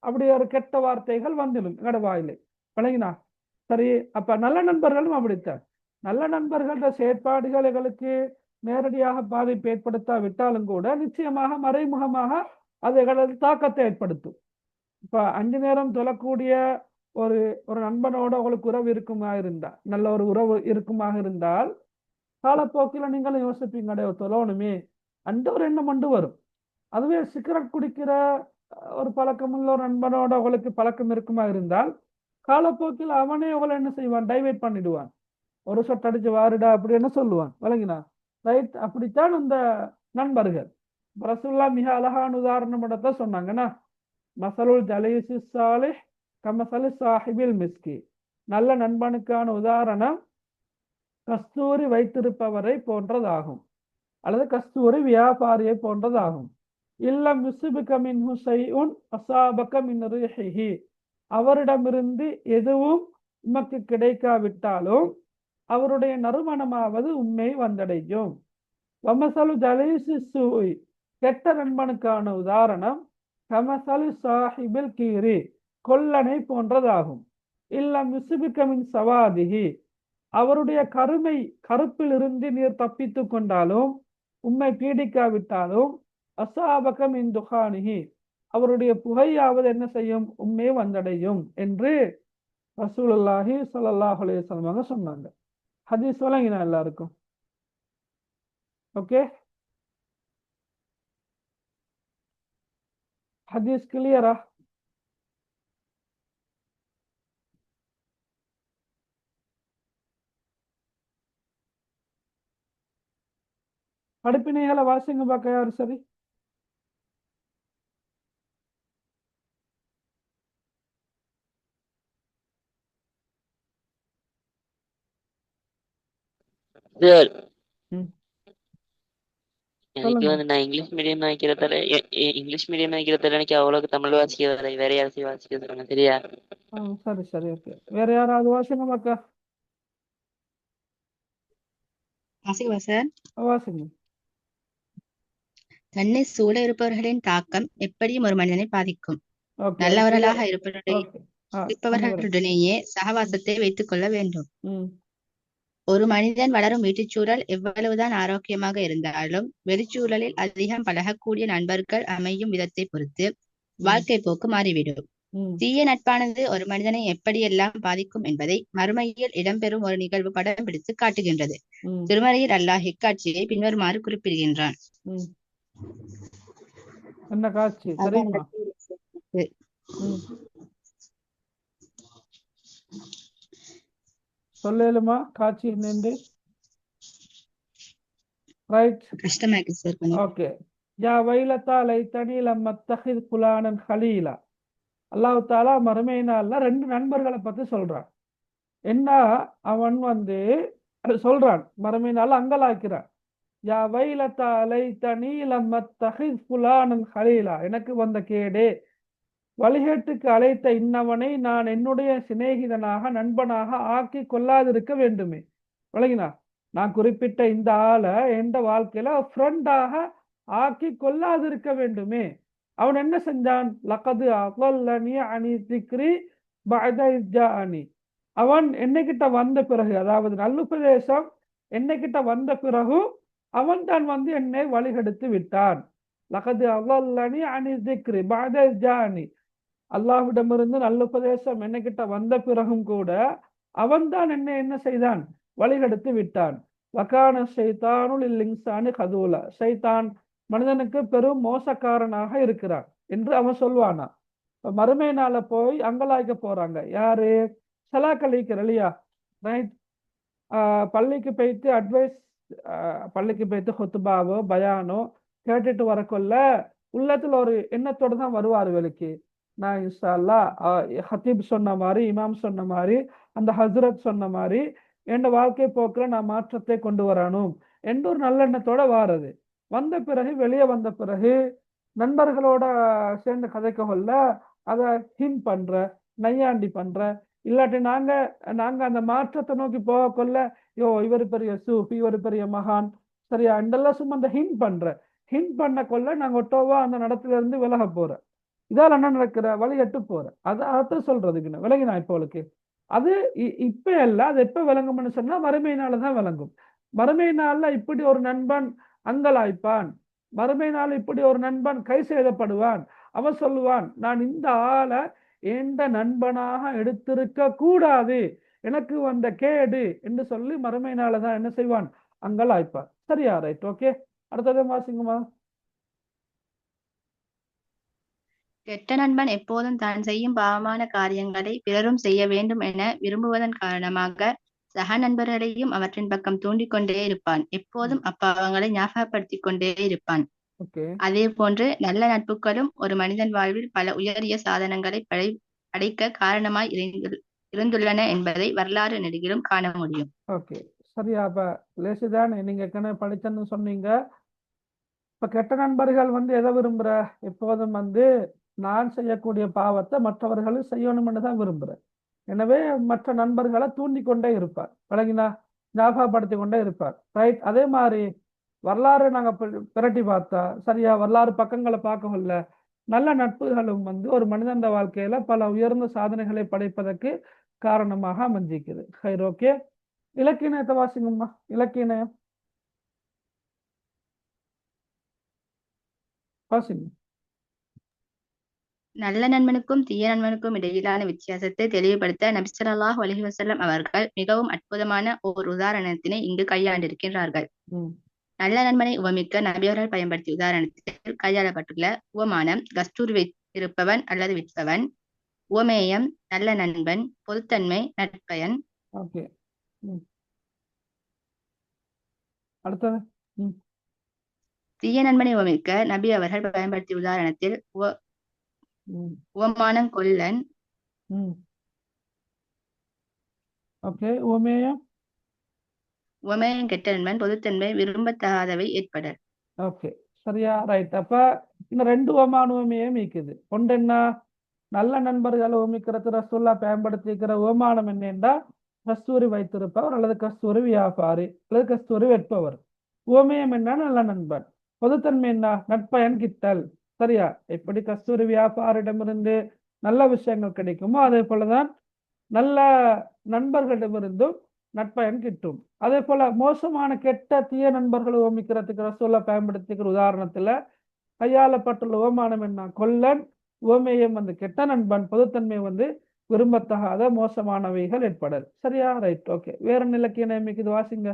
அப்படி ஒரு கெட்ட வார்த்தைகள் வந்துடும் எங்கட வாயிலை. பழகினா? சரி. அப்ப நல்ல நண்பர்களும் அப்படித்தான். நல்ல நண்பர்களோட செயற்பாடுகள் எங்களுக்கு நேரடியாக பாதிப்பு ஏற்படுத்தாவிட்டாலும் கூட நிச்சயமாக மறைமுகமாக அது எங்களது தாக்கத்தை ஏற்படுத்தும். இப்ப 5 நேரம் தொழக்கூடிய ஒரு ஒரு நண்பனோட உங்களுக்கு உறவு இருக்குமா இருந்தா, நல்ல ஒரு உறவு இருக்குமாக இருந்தால் காலப்போக்கில் நீங்களும் யோசிப்பீங்க தொழணுமே அந்த ஒரு எண்ணம் வரும். அதுவே சிகரெட் குடிக்கிற ஒரு பழக்கமுள்ள ஒரு நண்பனோட உங்களுக்கு பழக்கம் இருக்குமா இருந்தால் காலப்போக்கில் அவனே உங்களை என்ன செய்வான்? டைவர்ட் பண்ணிடுவான். ஒரு சொட்டு அடிச்சு வாருடா அப்படி என்ன சொல்லுவான். விளங்கினா? ரைட். அப்படித்தான் அந்த நண்பர்கள். ரசூலுல்லாஹ் மிக அழகான உதாரணம் தான் சொன்னாங்கன்னா, மசலுல் ஜலீசி சாலிஹ் கமசலி சாஹிபில் மிஸ்கி. நல்ல நண்பனுக்கான உதாரணம் கஸ்தூரி வைத்திருப்பவரை போன்றதாகும், அல்லது கஸ்தூரி வியாபாரியை போன்றதாகும். இல்லம் யுஸிபுக மின்ஹு ஷைஉன் அஸாபக மின் ரிஹிஹி. அவரிடமிருந்து எதுவும் உமக்கு கிடைக்காவிட்டாலும் அவருடைய நறுமணமாவது உண்மை வந்தடையும். வமசலு ஜலீசி சூய். கெட்ட நண்பனுக்கான உதாரணம் கமசலு சாஹிபில் கீரி. கொல்லனை போன்றதாகும். இல்லம் யுஸிபுக மின் சவாதிஹி. அவருடைய கருப்பிலிருந்து நீர் தப்பித்து கொண்டாலும் உம்மை பீடிக்காவிட்டாலும் அசாபகம் மின் துகானிஹி. அவருடைய புகையாவது என்ன செய்யும்? உண்மை வந்தடையும் என்று ரசூலுல்லாஹி ஸல்லல்லாஹு அலைஹி வஸல்லம் சொன்னாங்க. ஹதீஸ் வழங்கினா எல்லாருக்கும்? ஓகே, ஹதீஸ் கிளியரா? படிப்பினைகளை வாசிங்க பார்க்க யாரு? சரி, எனக்கு நான் இங்கிலீஷ் மீடியம் நினைக்கிறதால எனக்கு அவ்வளவுக்கு தமிழ் வாசிக்கிறதில்லை. வேற யாராச்சும் வாசிக்க சொல்லுங்க. சரியா? சரி சரி, ஓகே. வேற யாராவது வாசிங்க பார்க்க? வாசிங்க. தன்னை சூழ இருப்பவர்களின் தாக்கம் எப்படியும் ஒரு மனிதனை பாதிக்கும். நல்லவர்களாக இருப்பவர்களுடனேயே சகவாசத்தை வைத்துக் கொள்ள வேண்டும். ஒரு மனிதன் வளரும் வீட்டுச்சூழல் எவ்வளவுதான் ஆரோக்கியமாக இருந்தாலும் வெளிச்சூழலில் அதிகம் பழகக்கூடிய நண்பர்கள் அமையும் விதத்தை பொறுத்து வாழ்க்கை போக்கு மாறிவிடும். தீய நட்பானது ஒரு மனிதனை எப்படியெல்லாம் பாதிக்கும் என்பதை மறுமையில் இடம்பெறும் ஒரு நிகழ்வு படம் பிடித்து காட்டுகின்றது. திருமறையில் அல்லாஹ் இக்காட்சியை பின்வருமாறு குறிப்பிடுகின்றான். என்ன காட்சி தெரியுமா? சொல்லலுமா காட்சி என்னண்டு? ரைட், கஷ்டமாக்கு சார். ஓகே. யா வைலதா லைதனி லம் அத்தஹித் ஃபுலானன் கலீலா. அல்லாஹ் தஆலா மறுமை நாள்ல 2 நண்பர்களை பத்தி சொல்றான். என்ன அவன் சொல்றான் மறுமை நாள் அங்கலாக்கிறான். யா வைலதா லைதனி லம் அத்தஹித் ஃபுலானன் கலீலா. எனக்கு வந்த கேடே, வழிகேட்டுக்கு அழைத்த இன்னவனை நான் என்னுடைய சிநேகிதனாக நண்பனாக ஆக்கி கொள்ளாதிருக்க வேண்டுமே. விளங்கினா? நான் குறிப்பிட்ட இந்த ஆளை எந்த வாழ்க்கையில ஃப்ரெண்டாக ஆக்கி கொள்ளாதிருக்க வேண்டுமே. அவன் என்ன செஞ்சான்? லகது அலல்லனி அனி திக்ரி பஅத இஸ் ஜாஅனி. அவன் என்னைக்கிட்ட வந்த பிறகு, அதாவது நல்லுபதேசம் என்னைக்கிட்ட வந்த பிறகு அவன் தான் வந்து என்னை வழிகெடுத்து விட்டான். லகது அலல்லனி அனி திக்ரி பஅத இஸ் ஜாஅனி. அல்லாஹ்விடமிருந்து நல்லுபதேசம் என்னைக்கிட்ட வந்த பிறகும் கூட அவன் தான் என்னை என்ன செய்தான்? வழிகெடுத்து விட்டான். வகான ஷைத்தானுல் லில் இன்சானி கதூலா. ஷைத்தான் மனிதனுக்கு பெரும் மோசக்காரனாக இருக்கிறான் என்று அவன் சொல்வானா. மறுமை நாள போய் அங்கலாய்க்க போறாங்க. யாரு? சலாக்களிக்கிற இல்லையா, ரைட்? பள்ளிக்கு போயிட்டு அட்வைஸ், பள்ளிக்கு போயிட்டு ஹுத்துபாவோ பயானோ கேட்டுட்டு வரக்குள்ள உள்ளத்துல ஒரு எண்ணத்தோடு தான் வருவார் வேலைக்கு. நான் இன்ஷா அல்லாஹ் ஹத்தீப் சொன்ன மாதிரி, இமாம் சொன்ன மாதிரி, அந்த ஹஸ்ரத் சொன்ன மாதிரி என் வாழ்க்கை போக்குல நான் மாற்றத்தை கொண்டு வரணும் என்று ஒரு நல்லெண்ணத்தோட வாரது. வந்த பிறகு, வெளியே வந்த பிறகு நண்பர்களோட சேர்ந்து கதைக்க கொள்ள அதை ஹின் பண்ற, நையாண்டி பண்ற, இல்லாட்டி நாங்க அந்த மாற்றத்தை நோக்கி போக கொள்ள, யோ இவர் பெரிய சூஃபி, இவர் பெரிய மகான், சரியா, இதெல்லாம் சும்மா அந்த ஹின் பண்ண கொள்ள நாங்க ஒட்டோவா அந்த நடத்துல இருந்து விலக போறோம். இதால் என்ன நடக்கிற? வழிகட்டு போறேன். அதான் சொல்றதுக்கு விளங்கினா இப்போ அவளுக்கு அது இப்ப அல்ல, அது எப்ப விளங்கும்னு சொன்னா மறுமை நாள்தான் விளங்கும். மறுமை நாள்ல இப்படி ஒரு நண்பன் அங்கலாய்ப்பான், மறுமை நாள் இப்படி ஒரு நண்பன் கை செய்தப்படுவான். அவன் சொல்லுவான், நான் இந்த ஆளை எந்த நண்பனாக எடுத்திருக்க கூடாது, எனக்கு வந்த கேடு என்று சொல்லி மறுமை நாள்தான் என்ன செய்வான்? அங்கலாய்ப்பான். சரியா? Right, okay. அடுத்தது வாசிங்கம்மா. கெட்ட நண்பன் எப்போதும் தான் செய்யும் பாவமான காரியங்களை பிறரும் செய்ய வேண்டும் என விரும்புவதன் காரணமாக சக நண்பர்களையும் அவற்றின் பக்கம் தூண்டிக் கொண்டே இருப்பான். எப்போதும் அப்பாவங்களை ஞாபகப்படுத்திக் கொண்டே இருப்பான். அதே போன்று நல்ல நட்புகளும் ஒரு மனிதன் வாழ்வில் பல உயரிய சாதனங்களை படைக்க காரணமாய் இருந்துள்ளன என்பதை வரலாறு நெடுகிலும் காண முடியும். ஓகே, சரியா? அப்ப லேசுதான் நீங்க ஏற்கனவே படிச்சன்னு சொன்னீங்க. இப்ப கெட்ட நண்பர்கள் வந்து எதை விரும்புற? எப்போதும் வந்து நான் செய்யக்கூடிய பாவத்தை மற்றவர்களும் செய்யணும்னு தான் விரும்புறேன். எனவே மற்ற நண்பர்களை தூண்டி கொண்டே இருப்பார், விளங்கினா, ஞாபகப்படுத்தி கொண்டே இருப்பார், ரைட்? அதே மாதிரி வரலாறு நாங்க பிரட்டி பார்த்தா, சரியா, வரலாறு பக்கங்களை பார்க்கல, நல்ல நட்புகளும் வந்து ஒரு மனிதன் வாழ்க்கையில பல உயர்ந்த சாதனைகளை படைப்பதற்கு காரணமாக அமைஞ்சிக்குது. ஹைர், ஓகே. இலக்கியத்தை வாசிங்கம்மா. இலக்கியம் வாசிங்க. நல்ல நண்பனுக்கும் தீய நண்பனுக்கும் இடையிலான வித்தியாசத்தை தெளிவுபடுத்த நபி ஸல்லல்லாஹு அலைஹி வஸல்லம் அவர்கள் மிகவும் அற்புதமான ஓர் உதாரணத்தினை இங்கு கையாண்டிருக்கிறார்கள். நல்ல நண்பனை உவமிக்க நபி அவர்கள் பயன்படுத்திய உதாரணத்தில் கையாளப்பட்டுள்ள உவமானம் கஸ்தூரி வைத்திருப்பவன் அல்லது விற்பவன், உவமேயம் நல்ல நண்பன், பொதுத்தன்மை, நட்பயன். ஓகே, அடுத்தது. தீய நண்பனை உவமிக்க நபி அவர்கள் பயன்படுத்திய உதாரணத்தில் உவமானம் கொல்லன். ஓகே, உவமேயம் கெட்ட நண்பன், பொதுத்தன்மை, விரும்பத்தகாதவை ஏற்படல். ஓகே, சரியா, ரைட். அப்ப இன்னும் 2 உவமானம் இருக்குது. ஒன்று என்ன? நல்ல நண்பர்களை உவமிக்கிறது ரசூல்லா பயன்படுத்திக்கிற உவமானம் என்னென்றா, கஸ்தூரி வைத்திருப்பவர் அல்லது கஸ்தூரி வியாபாரி அல்லது கஸ்தூரி வெட்பவர். உவமேயம் என்ன? நல்ல நண்பன். பொதுத்தன்மை என்ன? நட்பயன் கிட்டல். சரியா? எப்படி கஸ்தூரி வியாபாரிடமிருந்து நல்ல விஷயங்கள் கிடைக்குமோ அதே போலதான் நல்ல நண்பர்களிடமிருந்தும் நட்பயன் கிட்டும். அதே போல மோசமான கெட்ட தீய நண்பர்களை உவமிக்கிறதுக்கு ரசூல்லா பயன்படுத்திக்கிற உதாரணத்துல கையாளப்பட்டுள்ள உவமானம் என்ன? கொல்லன். உவமேயம் வந்து கெட்ட நண்பன், பொதுத்தன்மை வந்து விரும்பத்தகாத மோசமானவைகள் ஏற்படல். சரியா? Right, okay. வேற இலக்கிய நியமிக்குது, வாசிங்க.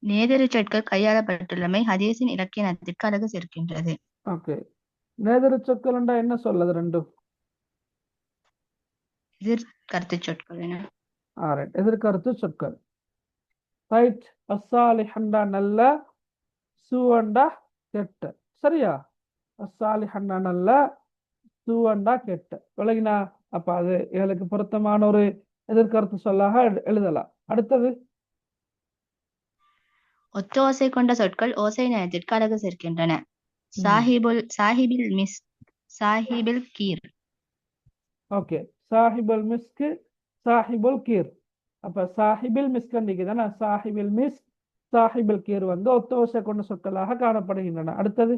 நேதரு சொற்கள் கையாளப்பட்டுள்ளமை ஹதீஸின் இலக்கியத்திற்கு அழகு சேர்க்கின்றது. ஓகே, நேதரு சொற்கள் என்ன சொல்லுது? 2 எதிர்கருத்து சொற்கள். எதிர்கருத்து சொற்கள், ரைட். அஸ்ஸாலிஹண்டா நல்ல, சூவண்டா கெட்ட. சரியா? அஸ்ஸாலிஹண்டா நல்ல, சூவண்டா கெட்ட. விளங்கினா? அப்ப அது எங்களுக்கு பொருத்தமான ஒரு எதிர்கருத்து சொல்லாக எழுதலாம். அடுத்தது. ஒத்த ஓசை கொண்ட சொற்கள் ஓசை நயத்திற்கு அழகு சேர்க்கின்றன. சாஹிபில் கீர். ஓகே, சாஹிபுல் மிஸ்க், சாஹிபுல் கீர். அப்ப சாஹிபில் மிஸ்க் தானே, சாஹிபில் மிஸ்க், சாஹிபுல் கீர் வந்து ஒத்த ஓசை கொண்ட சொற்களாக காணப்படுகின்றன. அடுத்தது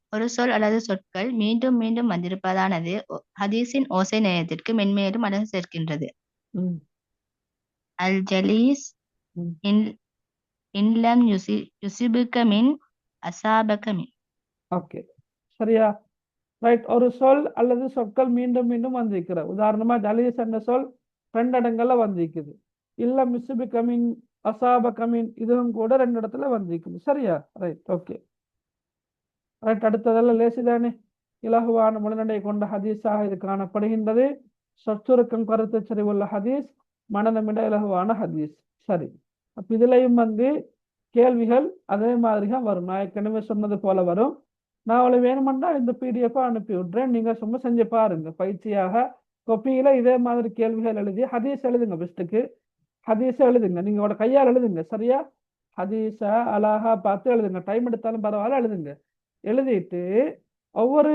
ஒரு சொல் அல்லது சொற்கள் மீண்டும் மீண்டும் வந்திருப்பதானது ஹதீஸின் ஓசை நேயத்திற்கு மென்மேலும் அழகு சேர்க்கின்றது. அல் ஜலீஸ் இன்லம் யுசிபுக மின் அசாபக மின். ஓகே, சரியா? ரைட். ஒரு சொல் அல்லது சொற்கள் மீண்டும் மீண்டும் வந்திருக்கிற, உதாரணமா ஜலீஸ் என்ற சொல் 2 இடங்கள்ல வந்திருக்குது. இல்ல மிஸ்பி கமின் அசாப கமின் இதுவும் கூட 2 இடத்துல வந்திருக்குது. சரியா? ரைட். Okay, right. அடுத்ததெல்லாம் லேசிதானே. இலகுவான மனநடை கொண்ட ஹதீஸாக இது காணப்படுகின்றது. சொற்சுருக்கம் கருத்து செறிவுள்ள ஹதீஸ், மனநமிட இலகுவான ஹதீஸ். சரி, அப்ப இதுலயும் வந்து கேள்விகள் அதே மாதிரிதான் வரும். நான் ஏற்கனவே சொன்னது போல வரும். நான் அவளை வேணுமெண்டா இந்த PDF அனுப்பி விட்றேன். நீங்க சும்மா செஞ்சு பாருங்க பயிற்சியாக. கொப்பியில இதே மாதிரி கேள்விகள் எழுதி ஹதீஸ் எழுதுங்க. பெஸ்ட்டுக்கு ஹதீஸ எழுதுங்க. நீங்க உங்களோட கையால் எழுதுங்க. சரியா? ஹதீஸ அழகா பார்த்து எழுதுங்க. டைம் எடுத்தாலும் பரவாயில்ல, எழுதுங்க. எழுதிட்டு ஒவ்வொரு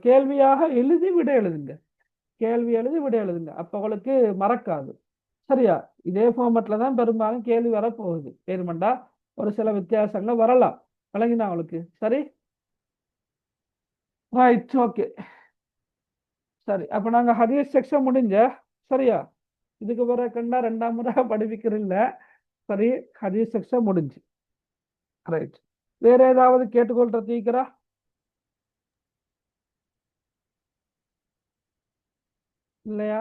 கேள்வியாக எழுதி விட எழுதுங்க. கேள்வி எழுதி விட எழுதுங்க. அப்ப உங்களுக்கு மறக்காது. சரியா? இதே ஃபார்மேட்ல தான் பெரும்பாலும் கேள்வி வரப்போகுது. வேணுமெண்டா ஒரு சில வித்தியாசங்கள் வரலாம். விளங்கினா அவளுக்கு? சரி, ரைட். ஓகே, சரி. அப்ப நாங்க ஹதீஸ் செக்ஷன் முடிஞ்ச. சரியா? இதுக்கு பிறகு கண்டா 2ஆம் முறை படிப்பிக்கிறதில்ல. சரி, ஹதீஸ் செக்ஷன் முடிஞ்சு. ரைட். வேற ஏதாவது கேட்டுக்கொள்ற தீக்கிறா? இல்லையா?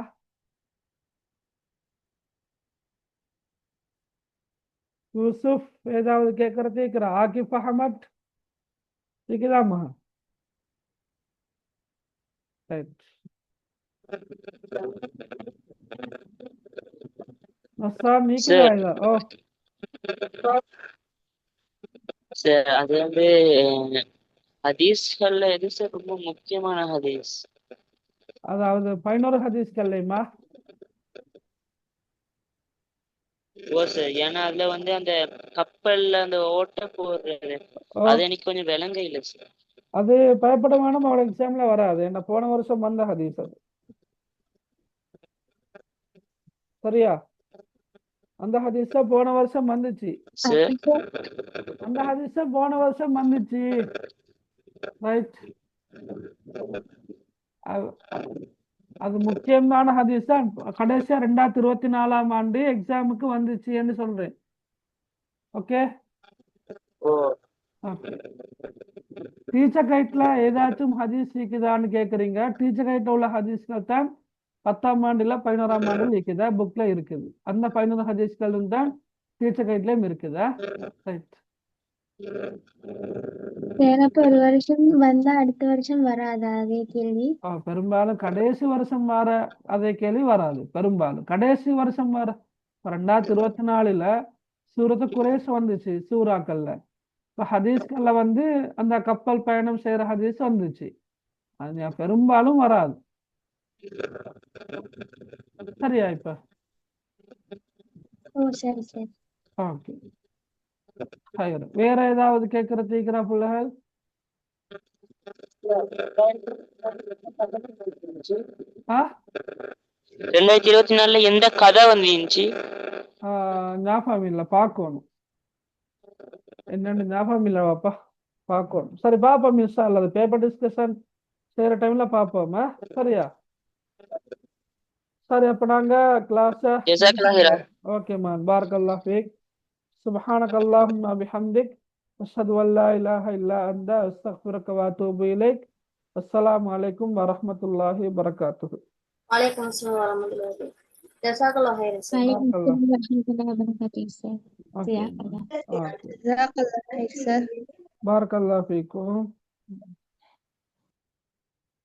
யூசுப் ஏதாவது கேட்கற தீக்கிறா? ஆகிப் அஹமத் தீக்குதாமா? ரைட். நஸ்ரான் நீக்குதா? ஓ சார், அது வந்து ஹதீஸ்கள்ல எது சார் ரொம்ப முக்கியமான ஹதீஸ்? அதாவது 11 ஹதீஸ்கள்லையுமா? ஓ சார், ஏன்னா அதுல வந்து அந்த கப்பல்ல அந்த ஓட்ட போடுறது அது எனக்கு கொஞ்சம் விளங்க இல்லை சார். அது பயப்பட வேணும், அவளை எக்ஸாம்ல வராது. என்ன போன வருஷம் வந்த ஹதீஸ் அது. சரியா? அந்த ஹதீஸ் போன வருஷம் வந்துச்சு. அந்த ஹதீஸ் போன வருஷம் வந்துச்சு. ரைட். அது முக்கியமான ஹதீஸ் தான். கடைசியா 2024ஆம் ஆண்டு எக்ஸாமுக்கு வந்துச்சுன்னு சொல்றேன். ஓகே, டீச்சர் கைட்ல ஏதாச்சும் ஹதீஸ் இருக்குதான்னு கேக்குறீங்க. டீச்சர் கைட்ல உள்ள ஹதீஸ்கள் தான் 10ஆம் ஆண்டுல 11ஆம் ஆண்டுல இருக்குதா புக்ல இருக்குது. அந்த 11 ஹதீஸ்களும் தான் டீச்சர் கைட்லயும் இருக்குதா? ரைட். அப்ப ஒரு வருஷம் வந்தா அடுத்த வருஷம் வராதா அதே கேள்வி? பெரும்பாலும் கடைசி வருஷம் வர அதே கேள்வி வராது. பெரும்பாலும் கடைசி வருஷம் வர 2024ல சூரத்து குறைஸ் வந்துச்சு சூறாக்கள்ல. இப்ப ஹதீஸ்கள்ல வந்து அந்த கப்பல் பயணம் செய்யற ஹதீஸ் வந்துச்சு. அது பெரும்பாலும் வராது. சரியா? இப்ப சரி சரி. ஓகே, வேற ஏதாவது கேட்கறது இருக்கிறா பிள்ளைகள்? 2024ல எந்த கதை வந்துச்சு? ஞாபகம் இல்லை, பார்க்கணும். என்னன்னு ஞாபகம் இல்லை பாப்பா, பார்க்கணும். சரி, பாப்போம். மிஸ் அல்லது பேப்பர் டிஸ்கஷன் செய்யற டைம்ல பாப்போமா? சரியா? சரி, அப்ப நாங்க கிளாஸ் ஓகே மேம். பாரக்கல்லாஹ் ஃபீக். சுப்ஹானக அல்லாஹும்ம பிஹம்திக் அஷ்ஹது அன் லா இலாஹ இல்லா அன்த அஸ்தக்ஃபிருக வ அத்தூபு இலைக். அஸ்ஸலாமு அலைக்கும் வரஹ்மத்துல்லாஹி வபரகாத்துஹு. வலைக்கும் அஸ்ஸலாம் வரஹ்மத்துல்லாஹி. ஜஸாக்கல்லாஹ் ஹைரன் சார். பாரக்கல்லாஹ் ஃபீக்கும்.